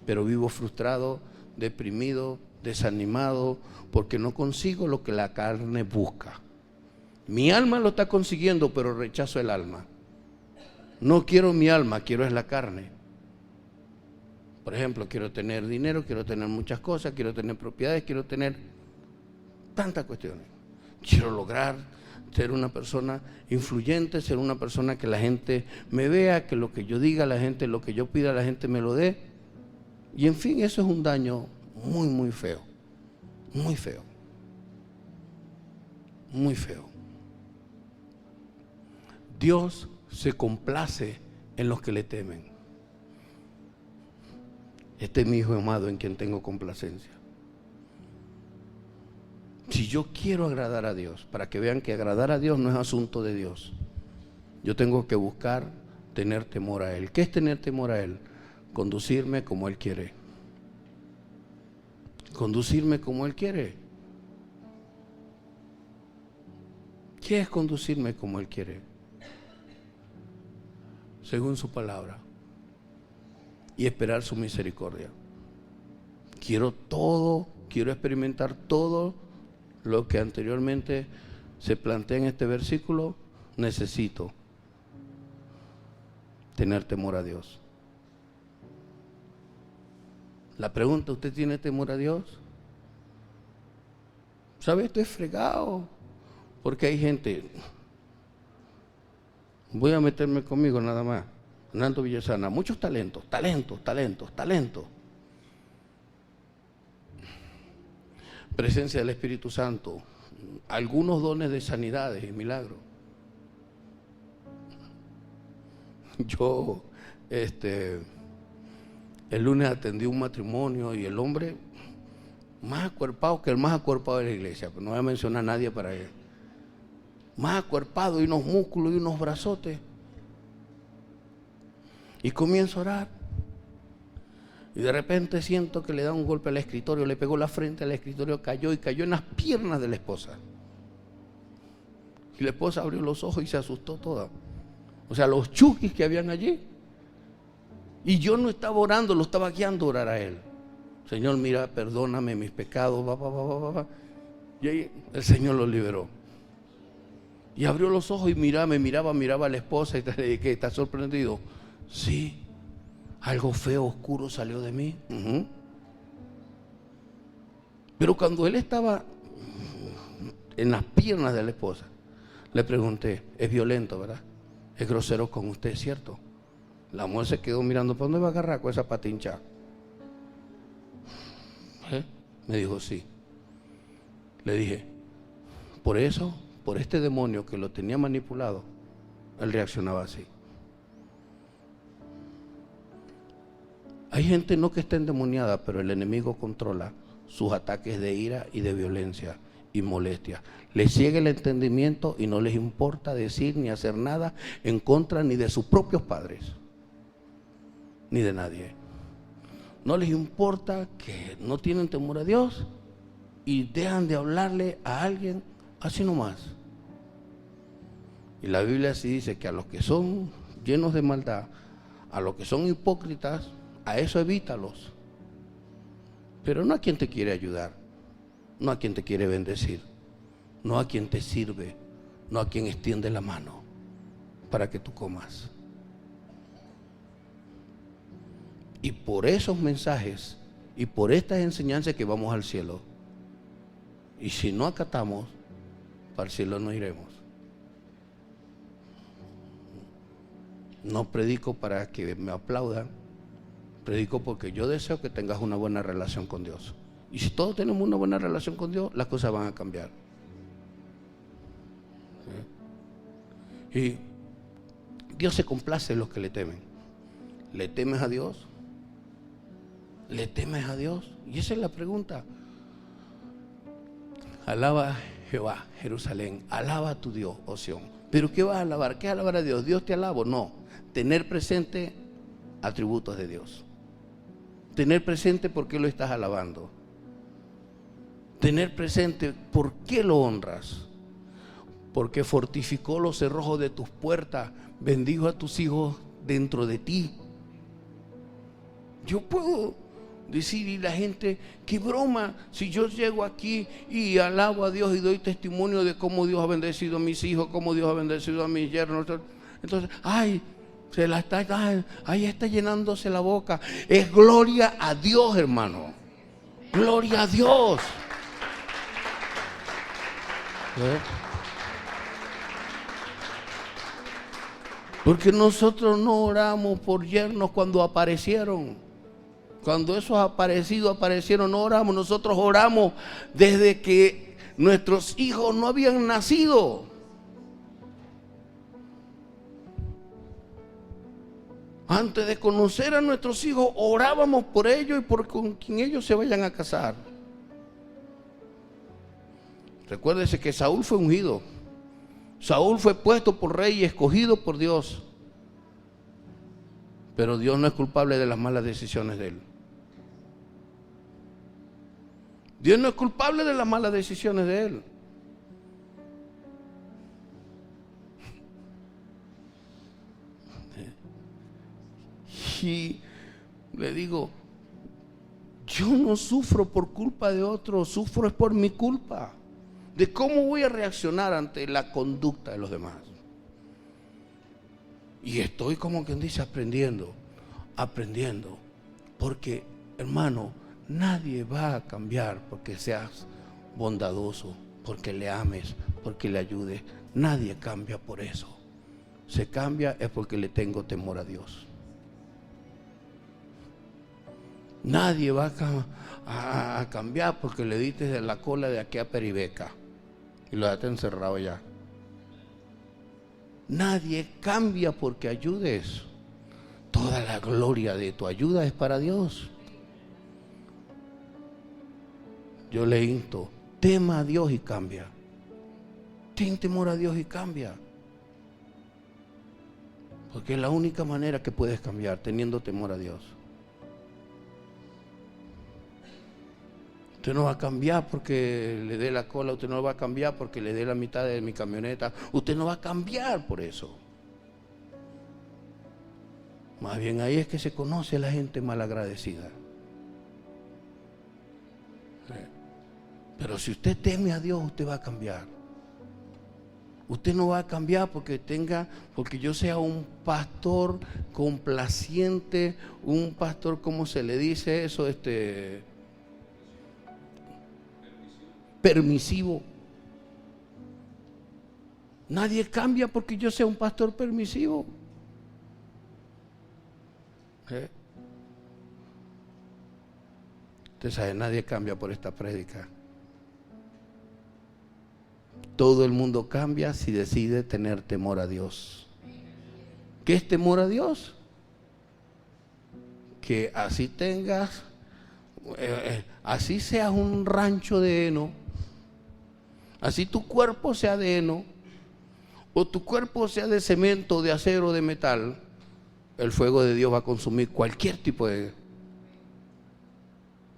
Speaker 1: Pero vivo frustrado, deprimido, desanimado, porque no consigo lo que la carne busca. Mi alma lo está consiguiendo, pero rechazo el alma. No quiero mi alma, quiero es la carne. Por ejemplo, quiero tener dinero, quiero tener muchas cosas, quiero tener propiedades, quiero tener tantas cuestiones. Quiero lograr ser una persona influyente, ser una persona que la gente me vea, que lo que yo diga, la gente, lo que yo pida, la gente me lo dé. Y en fin, eso es un daño muy, muy feo. Muy feo. Muy feo. Dios se complace en los que le temen. Este es mi hijo amado en quien tengo complacencia. Si yo quiero agradar a Dios, para que vean que agradar a Dios no es asunto de Dios, yo tengo que buscar tener temor a Él. ¿Qué es tener temor a Él? Conducirme como Él quiere. Conducirme como Él quiere. ¿Qué es conducirme como Él quiere? Según su palabra. Y esperar su misericordia. Quiero todo, quiero experimentar todo lo que anteriormente se plantea en este versículo. Necesito tener temor a Dios. La pregunta: ¿usted tiene temor a Dios? ¿Sabe? Esto es fregado. Porque hay gente, voy a meterme conmigo nada más, Hernando Villasana, muchos talentos. Presencia del Espíritu Santo, algunos dones de sanidades y milagros. Yo, el lunes atendí un matrimonio y el hombre más acuerpado que el más acuerpado de la iglesia, pero no voy a mencionar a nadie para él. Más acuerpado, y unos músculos y unos brazotes. Y comienzo a orar. Y de repente siento que le da un golpe al escritorio, le pegó la frente al escritorio, cayó en las piernas de la esposa. Y la esposa abrió los ojos y se asustó toda. O sea, los chukis que habían allí. Y yo no estaba orando, lo estaba guiando a orar a él. Señor, mira, perdóname mis pecados. Y ahí el Señor lo liberó. Y abrió los ojos y miraba a la esposa y le dije: ¿estás sorprendido? Sí, algo feo, oscuro salió de mí. Pero cuando él estaba en las piernas de la esposa, le pregunté: es violento, ¿verdad? Es grosero con usted, ¿cierto? La mujer se quedó mirando: ¿para dónde va a agarrar con esa patincha? Me dijo: sí. Le dije: por eso, por este demonio que lo tenía manipulado, él reaccionaba así. Hay gente no que esté endemoniada, pero el enemigo controla sus ataques de ira y de violencia y molestia. Les ciega el entendimiento y no les importa decir ni hacer nada en contra ni de sus propios padres, ni de nadie. No les importa, que no tienen temor a Dios y dejan de hablarle a alguien así nomás. Y la Biblia así dice que a los que son llenos de maldad, a los que son hipócritas, a eso evítalos. Pero no a quien te quiere ayudar, no a quien te quiere bendecir, no a quien te sirve, no a quien extiende la mano para que tú comas. Y por esos mensajes y por estas enseñanzas que vamos al cielo. Y si no acatamos, para el cielo no iremos. No predico para que me aplaudan, predico porque yo deseo que tengas una buena relación con Dios. Y si todos tenemos una buena relación con Dios, las cosas van a cambiar. Y Dios se complace en los que le temen. ¿Le temes a Dios? ¿Le temes a Dios? Y esa es la pregunta. Alaba a Jehová, Jerusalén. Alaba a tu Dios, oh Sión. ¿Pero qué vas a alabar? ¿Qué es alabar a Dios? ¿Dios te alaba? No. Tener presente atributos de Dios. Tener presente por qué lo estás alabando. Tener presente por qué lo honras. Porque fortificó los cerrojos de tus puertas, bendijo a tus hijos dentro de ti. Yo puedo decir, y la gente, qué broma, si yo llego aquí y alabo a Dios y doy testimonio de cómo Dios ha bendecido a mis hijos, cómo Dios ha bendecido a mis yernos, entonces, ahí está llenándose la boca. Es gloria a Dios, hermano. Gloria a Dios. Porque nosotros no oramos por yernos cuando aparecieron. Cuando esos aparecieron, no oramos. Nosotros oramos desde que nuestros hijos no habían nacido. Antes de conocer a nuestros hijos, orábamos por ellos y por con quien ellos se vayan a casar. Recuérdese que Saúl fue ungido. Saúl fue puesto por rey y escogido por Dios. Pero Dios no es culpable de las malas decisiones de él. Dios no es culpable de las malas decisiones de él. Y le digo, yo no sufro por culpa de otros, sufro es por mi culpa. De cómo voy a reaccionar ante la conducta de los demás. Y estoy, como quien dice, aprendiendo. Porque, hermano, nadie va a cambiar porque seas bondadoso, porque le ames, porque le ayudes. Nadie cambia por eso. Se cambia es porque le tengo temor a Dios. Nadie va a cambiar porque le diste de la cola de aquí a Peribeca y lo dejaste encerrado ya. Nadie cambia porque ayudes. Toda la gloria de tu ayuda es para Dios. Yo le insto, tema a Dios y cambia. Ten temor a Dios y cambia. Porque es la única manera que puedes cambiar, teniendo temor a Dios. Usted no va a cambiar porque le dé la cola, usted no va a cambiar porque le dé la mitad de mi camioneta, usted no va a cambiar por eso. Más bien ahí es que se conoce a la gente malagradecida. Pero si usted teme a Dios, usted va a cambiar. Usted no va a cambiar porque yo sea un pastor complaciente, un pastor, ¿cómo se le dice eso? Permisivo. Nadie cambia porque yo sea un pastor permisivo. Usted sabe, nadie cambia por esta prédica. Todo el mundo cambia si decide tener temor a Dios. ¿Qué es temor a Dios? Que así tengas, así seas un rancho de heno, así tu cuerpo sea de heno, o tu cuerpo sea de cemento, de acero, de metal, el fuego de Dios va a consumir cualquier tipo de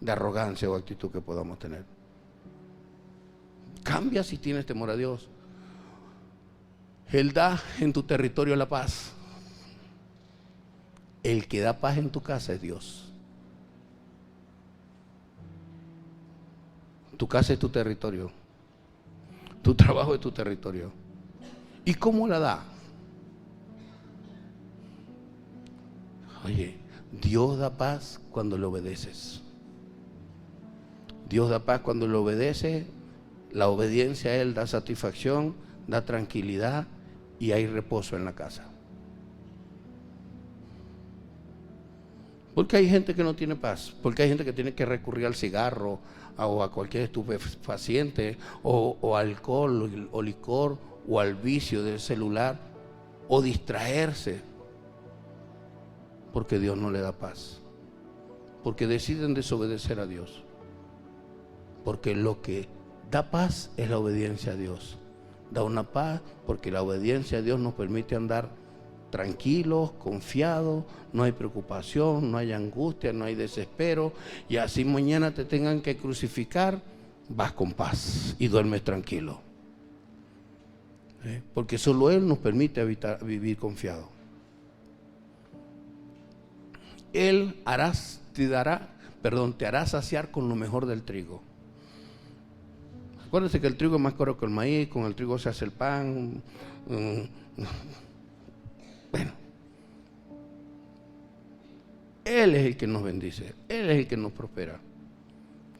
Speaker 1: arrogancia o actitud que podamos tener. Cambia si tienes temor a Dios. Él da en tu territorio la paz. El que da paz en tu casa es Dios. Tu casa es tu territorio. Tu trabajo es tu territorio. ¿Y cómo la da? Oye, Dios da paz cuando le obedeces. Dios da paz cuando le obedeces. La obediencia a Él da satisfacción, da tranquilidad y hay reposo en la casa. Porque hay gente que no tiene paz, porque hay gente que tiene que recurrir al cigarro o a cualquier estupefaciente o alcohol o licor o al vicio del celular o distraerse, porque Dios no le da paz, porque deciden desobedecer a Dios, porque lo que da paz es la obediencia a Dios. Da una paz porque la obediencia a Dios nos permite andar tranquilos, confiados, no hay preocupación, no hay angustia, no hay desespero, y así mañana te tengan que crucificar, vas con paz y duermes tranquilo. Porque solo Él nos permite vivir confiado. Él te hará saciar con lo mejor del trigo. Acuérdense que el trigo es más caro que el maíz, con el trigo se hace el pan. Bueno, Él es el que nos bendice, Él es el que nos prospera.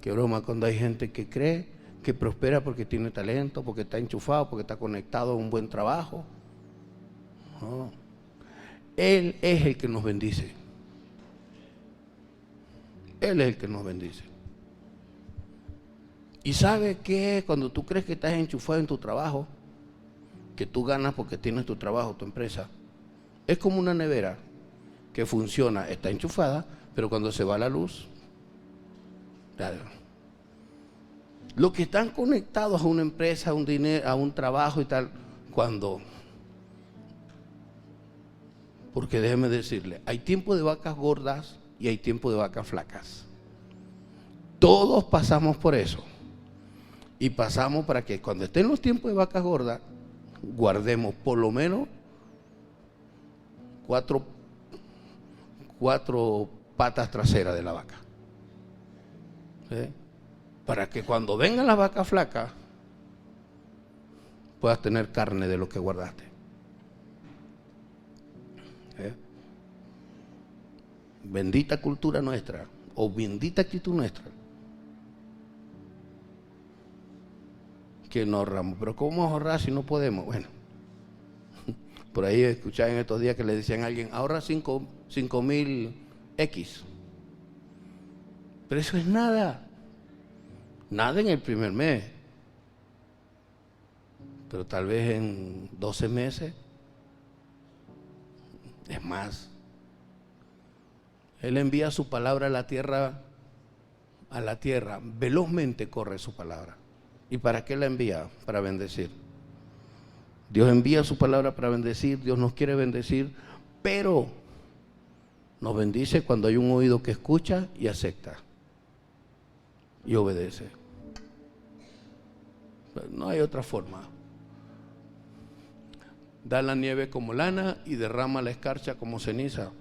Speaker 1: Qué broma cuando hay gente que cree que prospera porque tiene talento, porque está enchufado, porque está conectado a un buen trabajo. No. Él es el que nos bendice. Él es el que nos bendice. ¿Y sabe qué? Cuando tú crees que estás enchufado en tu trabajo, que tú ganas porque tienes tu trabajo, tu empresa, es como una nevera que funciona, está enchufada, pero cuando se va la luz, los que están conectados a una empresa, a un dinero, a un trabajo y tal, porque déjeme decirle, hay tiempo de vacas gordas y hay tiempo de vacas flacas. Todos pasamos por eso. Y pasamos para que cuando estén los tiempos de vacas gordas, guardemos por lo menos cuatro patas traseras de la vaca. ¿Sí? Para que cuando vengan las vacas flacas, puedas tener carne de lo que guardaste. ¿Sí? Bendita cultura nuestra, o bendita actitud nuestra, que no ahorramos. Pero ¿cómo vamos a ahorrar si no podemos? Bueno, por ahí escuchaba en estos días que le decían a alguien, ahorra 5,000 X. Pero eso es nada. Nada en el primer mes. Pero tal vez en 12 meses es más. Él envía su palabra a la tierra, velozmente corre su palabra. ¿Y para qué la envía? Para bendecir. Dios envía su palabra para bendecir, Dios nos quiere bendecir, pero nos bendice cuando hay un oído que escucha y acepta y obedece. No hay otra forma. Da la nieve como lana y derrama la escarcha como ceniza.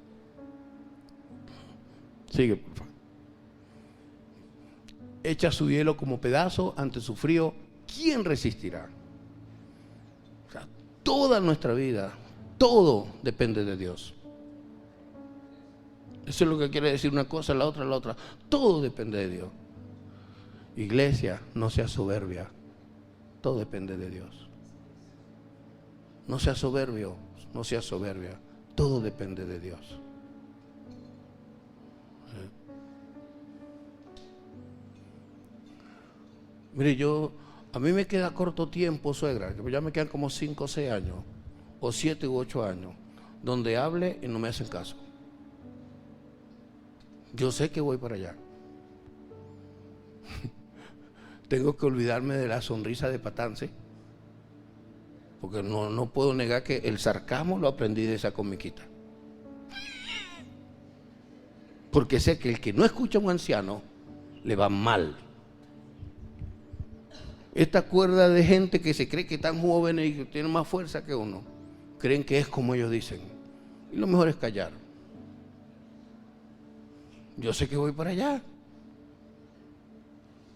Speaker 1: Sigue, por favor. Echa su hielo como pedazo ante su frío. ¿Quién resistirá? O sea, toda nuestra vida, todo depende de Dios. Eso es lo que quiere decir una cosa, la otra, la otra. Todo depende de Dios. Iglesia, no sea soberbia. Todo depende de Dios. No sea soberbio, no sea soberbia. Todo depende de Dios. Mire, a mí me queda corto tiempo, suegra, ya me quedan como 5 o 6 años, o 7 u 8 años, donde hable y no me hacen caso. Yo sé que voy para allá. Tengo que olvidarme de la sonrisa de Patance, porque no puedo negar que el sarcasmo lo aprendí de esa comiquita. Porque sé que el que no escucha a un anciano le va mal. Esta cuerda de gente que se cree que están jóvenes y que tienen más fuerza que uno, creen que es como ellos dicen. Y lo mejor es callar. Yo sé que voy para allá.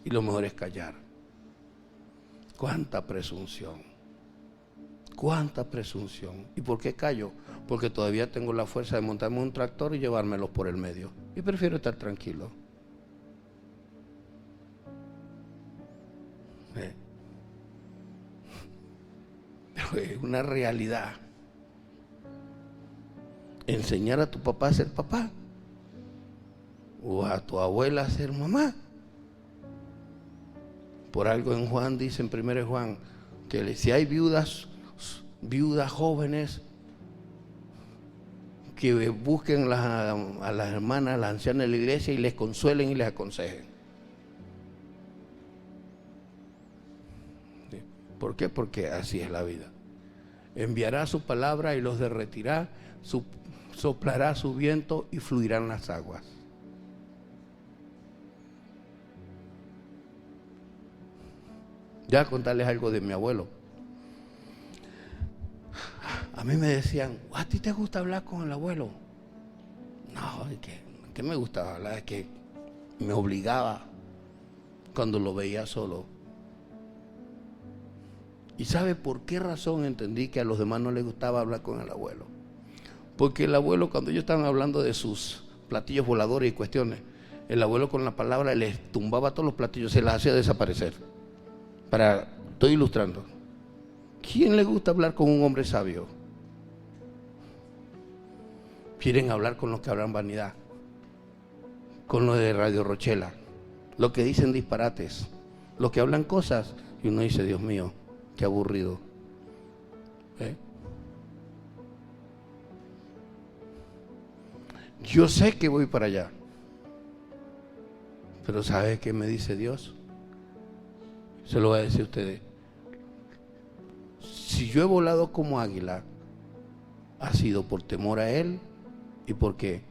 Speaker 1: Y lo mejor es callar. Cuánta presunción. Cuánta presunción. ¿Y por qué callo? Porque todavía tengo la fuerza de montarme en un tractor y llevármelos por el medio. Y prefiero estar tranquilo. Pero es una realidad. Enseñar a tu papá a ser papá o a tu abuela a ser mamá. Por algo en Juan dice, en 1 Juan, que si hay viudas jóvenes, que busquen a las hermanas, a las ancianas de la iglesia y les consuelen y les aconsejen. ¿Por qué? Porque así es la vida. Enviará su palabra y los derretirá, soplará su viento y fluirán las aguas. Ya contarles algo de mi abuelo. A mí me decían, ¿a ti te gusta hablar con el abuelo? No, ¿qué me gustaba hablar? Es que me obligaba cuando lo veía solo. ¿Y sabe por qué razón entendí que a los demás no les gustaba hablar con el abuelo? Porque el abuelo, cuando ellos estaban hablando de sus platillos voladores y cuestiones, el abuelo con la palabra les tumbaba todos los platillos, se las hacía desaparecer. Estoy ilustrando. ¿Quién le gusta hablar con un hombre sabio? Quieren hablar con los que hablan vanidad, con los de Radio Rochela, los que dicen disparates, los que hablan cosas y uno dice, Dios mío, qué aburrido. Yo sé que voy para allá, pero ¿sabe qué me dice Dios? Se lo voy a decir a ustedes. Si yo he volado como águila, ha sido por temor a Él y porque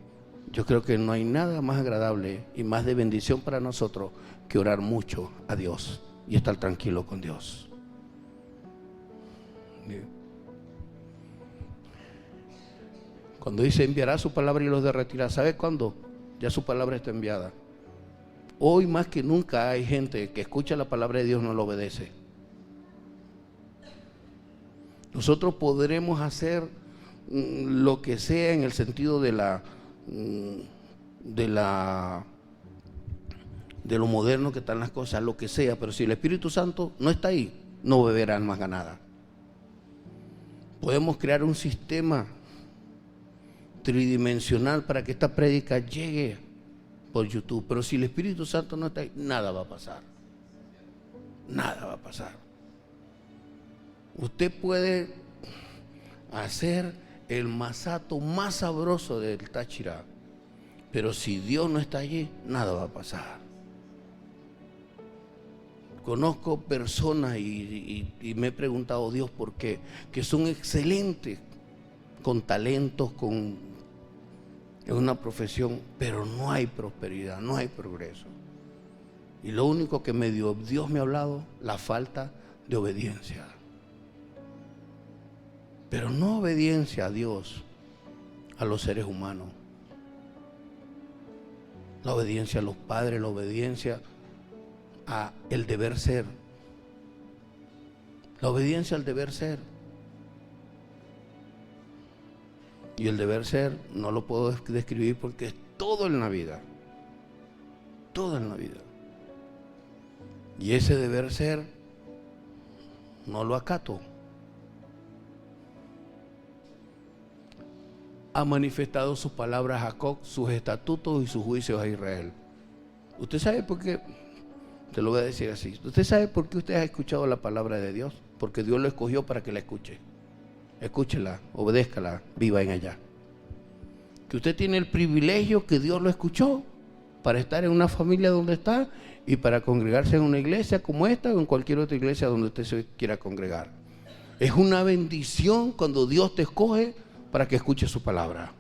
Speaker 1: yo creo que no hay nada más agradable y más de bendición para nosotros que orar mucho a Dios y estar tranquilo con Dios. Cuando dice enviará su palabra y los derretirá, ¿sabe cuándo? Ya su palabra está enviada. Hoy más que nunca hay gente que escucha la palabra de Dios y no lo obedece. Nosotros podremos hacer lo que sea en el sentido de lo moderno que están las cosas, lo que sea, pero si el Espíritu Santo no está ahí, no va a haber almas ganadas. Podemos crear un sistema tridimensional para que esta prédica llegue por YouTube, pero si el Espíritu Santo no está ahí, nada va a pasar. Nada va a pasar. Usted puede hacer el masato más sabroso del Táchira, pero si Dios no está allí, nada va a pasar. Conozco personas y me he preguntado, Dios, ¿por qué? Que son excelentes, con talentos, en una profesión, pero no hay prosperidad, no hay progreso. Y lo único que Dios me ha hablado, la falta de obediencia. Pero no obediencia a Dios, a los seres humanos. La obediencia a los padres, la obediencia a el deber ser. La obediencia al deber ser. Y el deber ser no lo puedo describir porque es todo en la vida. Todo en la vida. Y ese deber ser no lo acato. Ha manifestado sus palabras a Jacob, sus estatutos y sus juicios a Israel. ¿Usted sabe por qué? Te lo voy a decir así. ¿Usted sabe por qué usted ha escuchado la palabra de Dios? Porque Dios lo escogió para que la escuche. Escúchela, obedézcala, viva en ella. Que usted tiene el privilegio que Dios lo escuchó para estar en una familia donde está y para congregarse en una iglesia como esta o en cualquier otra iglesia donde usted se quiera congregar. Es una bendición cuando Dios te escoge para que escuches su palabra.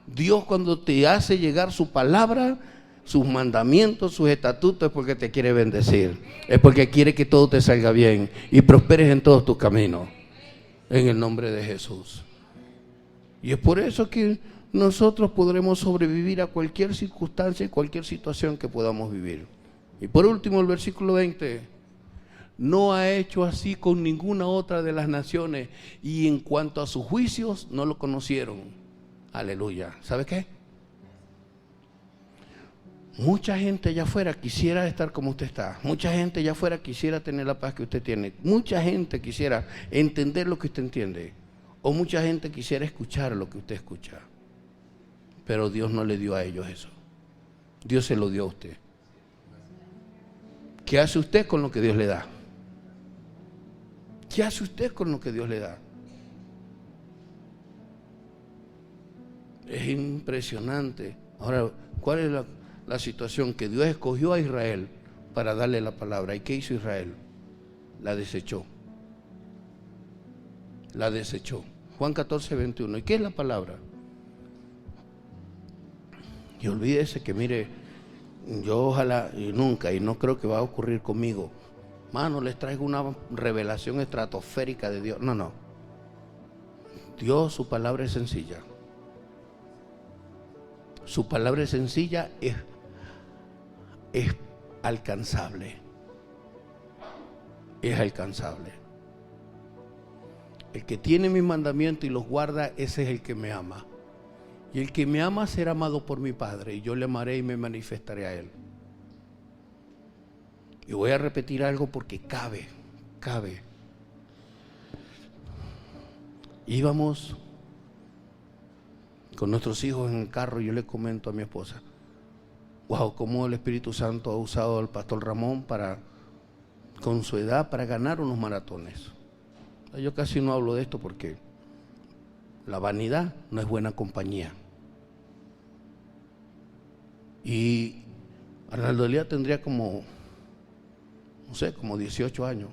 Speaker 1: Dios cuando te hace llegar su palabra, sus mandamientos, sus estatutos, es porque te quiere bendecir. Es porque quiere que todo te salga bien y prosperes en todos tus caminos. En el nombre de Jesús. Y es por eso que nosotros podremos sobrevivir a cualquier circunstancia y cualquier situación que podamos vivir. Y por último el versículo 20. no ha hecho así con ninguna otra de las naciones, y en cuanto a sus juicios no lo conocieron. Aleluya. ¿Sabe qué? Mucha gente allá afuera quisiera estar como usted está. Mucha gente allá afuera quisiera tener la paz que usted tiene. Mucha gente quisiera entender lo que usted entiende. O mucha gente quisiera escuchar lo que usted escucha. Pero Dios no le dio a ellos eso. Dios se lo dio a usted. ¿Qué hace usted con lo que Dios le da? ¿Qué hace usted con lo que Dios le da? Es impresionante. Ahora, ¿cuál es la situación? Que Dios escogió a Israel para darle la palabra. ¿Y qué hizo Israel? La desechó. La desechó. Juan 14, 21. ¿Y qué es la palabra? Y olvídese que, mire, yo ojalá y nunca, y no creo que va a ocurrir conmigo, mano, les traigo una revelación estratosférica de Dios. No, no. Dios, su palabra es sencilla. Su palabra es sencilla, es alcanzable. Es alcanzable. El que tiene mis mandamientos y los guarda, ese es el que me ama. Y el que me ama será amado por mi Padre, y yo le amaré y me manifestaré a él. Y voy a repetir algo porque cabe. Íbamos con nuestros hijos en el carro y yo le comento a mi esposa, wow, cómo el Espíritu Santo ha usado al pastor Ramón con su edad, para ganar unos maratones. Yo casi no hablo de esto porque la vanidad no es buena compañía. Y Arnaldo Elías tendría como, no sé, como 18 años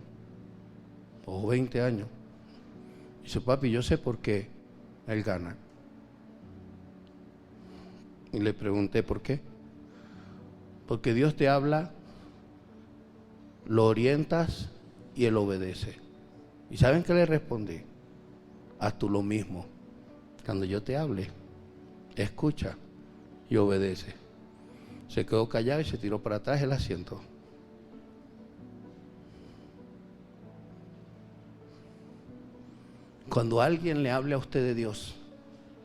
Speaker 1: o 20 años. Y dice, papi, yo sé por qué él gana. Y le pregunté, ¿por qué? Porque Dios te habla, lo orientas y él obedece. ¿Y saben qué le respondí? Haz tú lo mismo. Cuando yo te hable, escucha y obedece. Se quedó callado y se tiró para atrás el asiento. Cuando alguien le hable a usted de Dios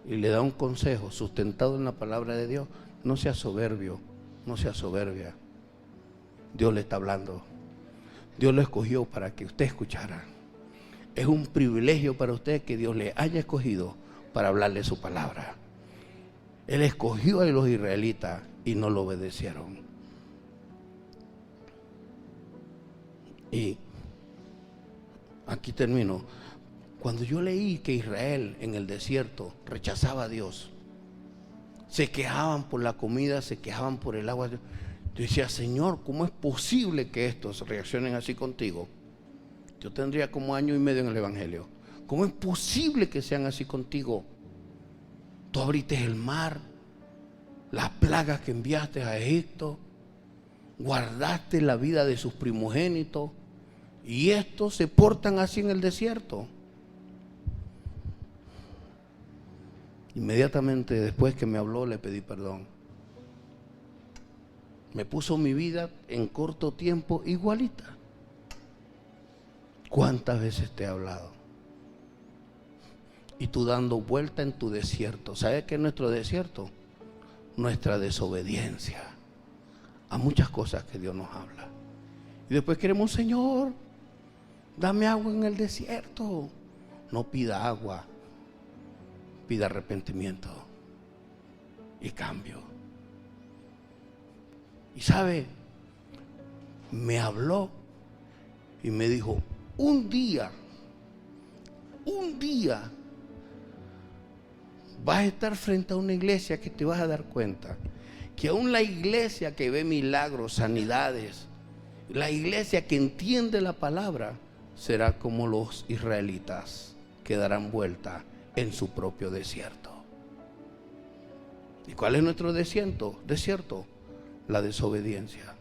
Speaker 1: y le da un consejo sustentado en la palabra de Dios, no sea soberbio, no sea soberbia. Dios le está hablando. Dios lo escogió para que usted escuchara. Es un privilegio para usted que Dios le haya escogido para hablarle su palabra. Él escogió a los israelitas y no lo obedecieron. Y aquí termino. Cuando yo leí que Israel en el desierto rechazaba a Dios, se quejaban por la comida, se quejaban por el agua, yo decía, Señor, ¿cómo es posible que estos reaccionen así contigo? Yo tendría como 1 año y medio en el Evangelio. ¿Cómo es posible que sean así contigo? Tú abriste el mar, las plagas que enviaste a Egipto, guardaste la vida de sus primogénitos, y estos se portan así en el desierto. Inmediatamente después que me habló, le pedí perdón. Me puso mi vida en corto tiempo igualita. ¿Cuántas veces te he hablado? Y tú dando vuelta en tu desierto. ¿Sabes qué es nuestro desierto? Nuestra desobediencia a muchas cosas que Dios nos habla. Y después queremos, Señor, dame agua en el desierto. No pida agua, pida arrepentimiento y cambio. Y sabe, me habló y me dijo, un día vas a estar frente a una iglesia que te vas a dar cuenta que aún la iglesia que ve milagros, sanidades, la iglesia que entiende la palabra, será como los israelitas que darán vuelta en su propio desierto. ¿Y cuál es nuestro desierto? La desobediencia.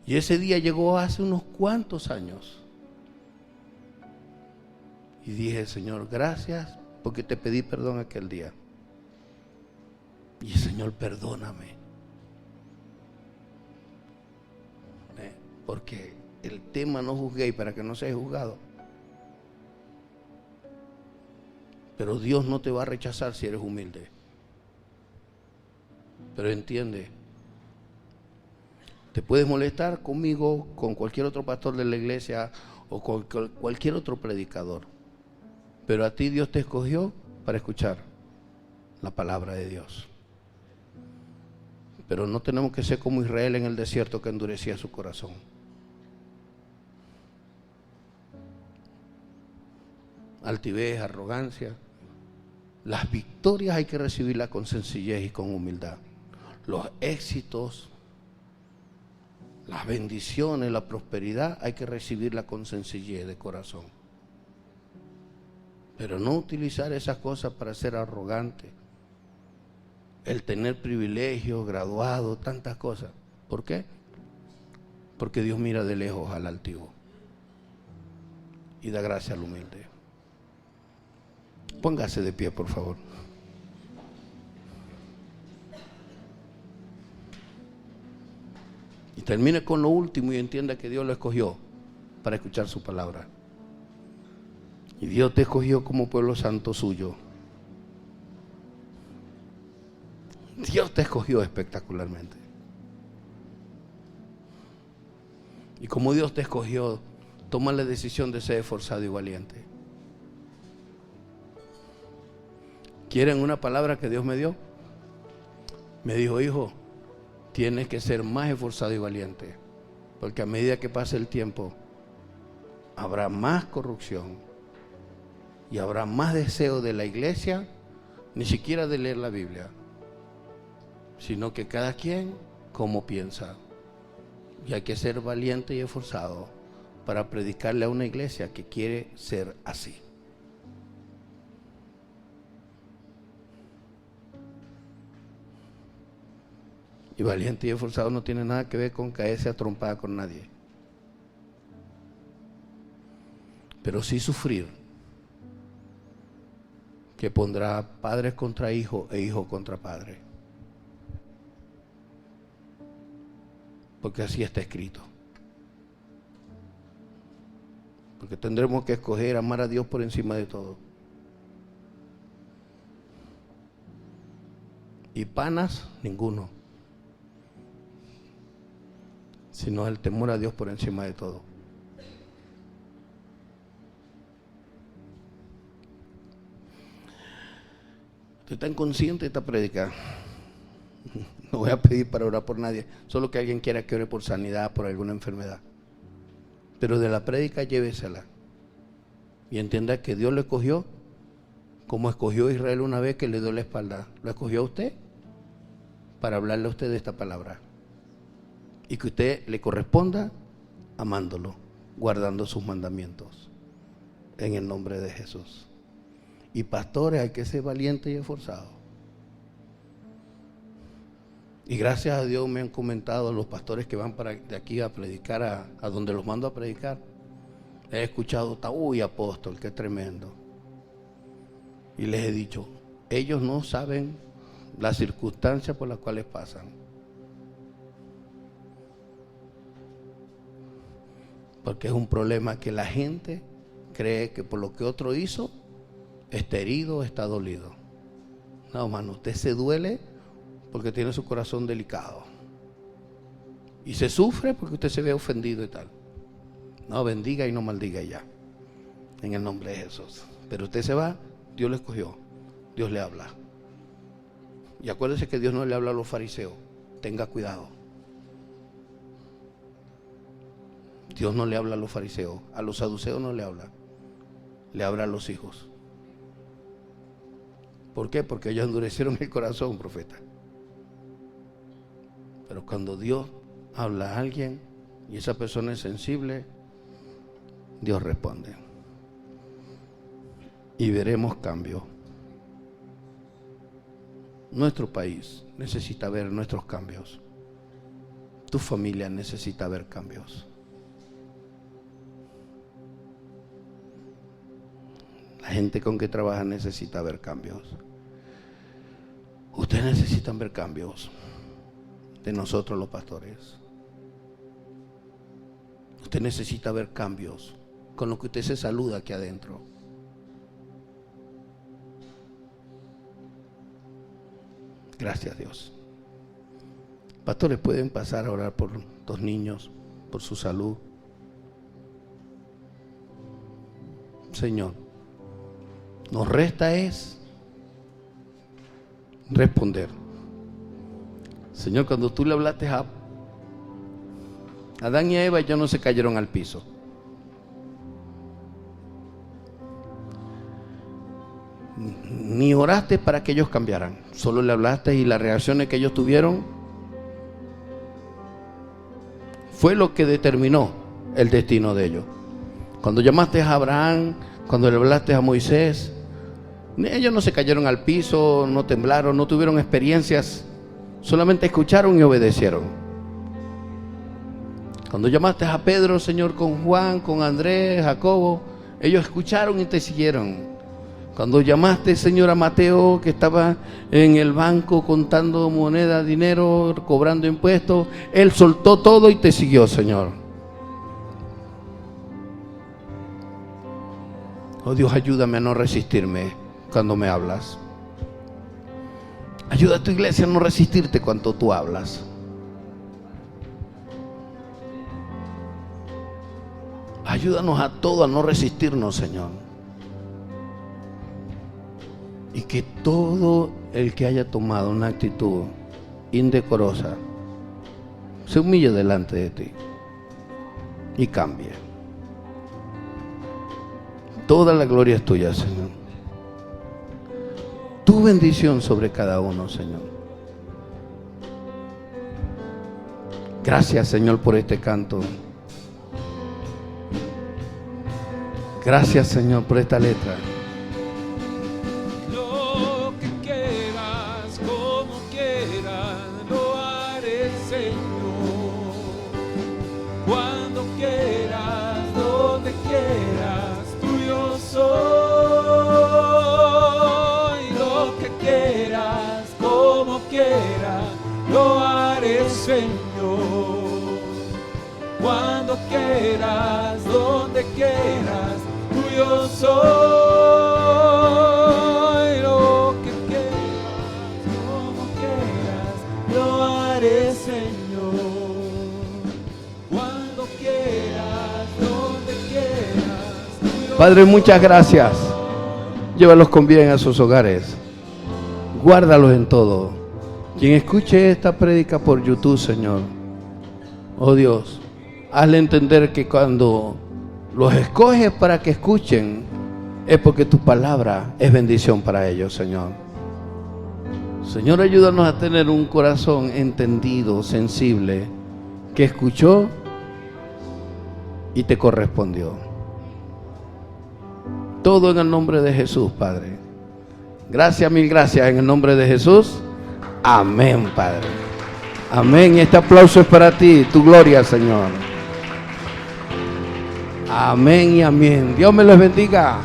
Speaker 1: Y ese día llegó hace unos cuantos años. Y dije, Señor, gracias porque te pedí perdón aquel día. Y Señor, perdóname. Porque el tema no juzguéis para que no seas juzgado. Pero Dios no te va a rechazar si eres humilde. Pero entiende, te puedes molestar conmigo, con cualquier otro pastor de la iglesia o con cualquier otro predicador. Pero a ti Dios te escogió para escuchar la palabra de Dios. Pero no tenemos que ser como Israel en el desierto, que endurecía su corazón. Altivez, arrogancia. Las victorias hay que recibirlas con sencillez y con humildad. Los éxitos, las bendiciones, la prosperidad hay que recibirla con sencillez de corazón. Pero no utilizar esas cosas para ser arrogante. El tener privilegios, graduado, tantas cosas. ¿Por qué? Porque Dios mira de lejos al altivo y da gracia al humilde. Póngase de pie, por favor. Y termine con lo último y entienda que Dios lo escogió para escuchar su palabra. Y Dios te escogió como pueblo santo suyo. Dios te escogió espectacularmente. Y como Dios te escogió, toma la decisión de ser esforzado y valiente. ¿Quieren una palabra que Dios me dio? Me dijo: hijo, tienes que ser más esforzado y valiente, porque a medida que pase el tiempo habrá más corrupción y habrá más deseo de la iglesia, ni siquiera de leer la Biblia, sino que cada quien como piensa. Y hay que ser valiente y esforzado para predicarle a una iglesia que quiere ser así. Y valiente y esforzado no tiene nada que ver con caerse a trompada con nadie. Pero sí sufrir, que pondrá padres contra hijos e hijos contra padres. Porque así está escrito. Porque tendremos que escoger amar a Dios por encima de todo. Y panas, ninguno. Sino el temor a Dios por encima de todo. ¿Usted está consciente de esta prédica? No voy a pedir para orar por nadie, solo que alguien quiera que ore por sanidad, por alguna enfermedad. Pero de la prédica llévesela y entienda que Dios lo escogió como escogió a Israel una vez que le dio la espalda. Lo escogió a usted para hablarle a usted de esta palabra y que usted le corresponda amándolo, guardando sus mandamientos en el nombre de Jesús. Y pastores, hay que ser valientes y esforzados. Y gracias a Dios me han comentado los pastores que van de aquí a predicar a donde los mando a predicar. He escuchado: uy, apóstol, qué tremendo. Y les he dicho: ellos no saben las circunstancias por las cuales pasan. Porque es un problema que la gente cree que por lo que otro hizo está herido, está dolido. No, hermano, usted se duele porque tiene su corazón delicado. Y se sufre porque usted se ve ofendido y tal. No, bendiga y no maldiga ya. En el nombre de Jesús. Pero usted se va, Dios le escogió. Dios le habla. Y acuérdese que Dios no le habla a los fariseos. Tenga cuidado. Dios no le habla a los fariseos. A los saduceos no le habla. Le habla a los hijos. ¿Por qué? Porque ellos endurecieron el corazón, profeta. Pero cuando Dios habla a alguien y esa persona es sensible, Dios responde. Y veremos cambio. Nuestro país necesita ver nuestros cambios. Tu familia necesita ver cambios. La gente con que trabaja necesita ver cambios. Ustedes necesitan ver cambios de nosotros los pastores. Usted necesita ver cambios con lo que usted se saluda aquí adentro. Gracias, Dios. Pastores, pueden pasar a orar por los niños, por su salud. Señor, nos resta es responder. Señor, cuando tú le hablaste a Adán y a Eva, ellos no se cayeron al piso. Ni oraste para que ellos cambiaran. Solo le hablaste y las reacciones que ellos tuvieron fue lo que determinó el destino de ellos. Cuando llamaste a Abraham, cuando le hablaste a Moisés, ellos no se cayeron al piso, no temblaron, no tuvieron experiencias, solamente escucharon y obedecieron. Cuando llamaste a Pedro, Señor, con Juan, con Andrés, Jacobo, ellos escucharon y te siguieron. Cuando llamaste, Señor, a Mateo, que estaba en el banco contando moneda, dinero, cobrando impuestos, él soltó todo y te siguió, Señor. Oh Dios, ayúdame a no resistirme cuando me hablas. Ayuda a tu iglesia a no resistirte cuando tú hablas. Ayúdanos a todos a no resistirnos, Señor. Y que todo el que haya tomado una actitud indecorosa se humille delante de ti y cambie. Toda la gloria es tuya, Señor. Tu bendición sobre cada uno, Señor. Gracias, Señor, por este canto. Gracias, Señor, por esta letra.
Speaker 2: Lo que quieras, como quieras, lo haré, Señor. Cuando quieras, donde quieras, tuyo soy. Lo que quieras, como quieras, lo haré, Señor. Cuando quieras, donde quieras, tuyo soy. Lo que quieras, como quieras, lo haré, Señor. Cuando quieras, donde quieras, tuyo
Speaker 1: Padre, muchas gracias. Llévalos con bien a sus hogares. Guárdalos en todo. Quien escuche esta prédica por YouTube, Señor, oh Dios, hazle entender que cuando los escoges para que escuchen, es porque tu palabra es bendición para ellos, Señor. Señor, ayúdanos a tener un corazón entendido, sensible, que escuchó y te correspondió. Todo en el nombre de Jesús, Padre. Gracias, mil gracias, en el nombre de Jesús. Amén, Padre. Amén. Este aplauso es para ti, tu gloria, Señor. Amén y amén. Dios me los bendiga.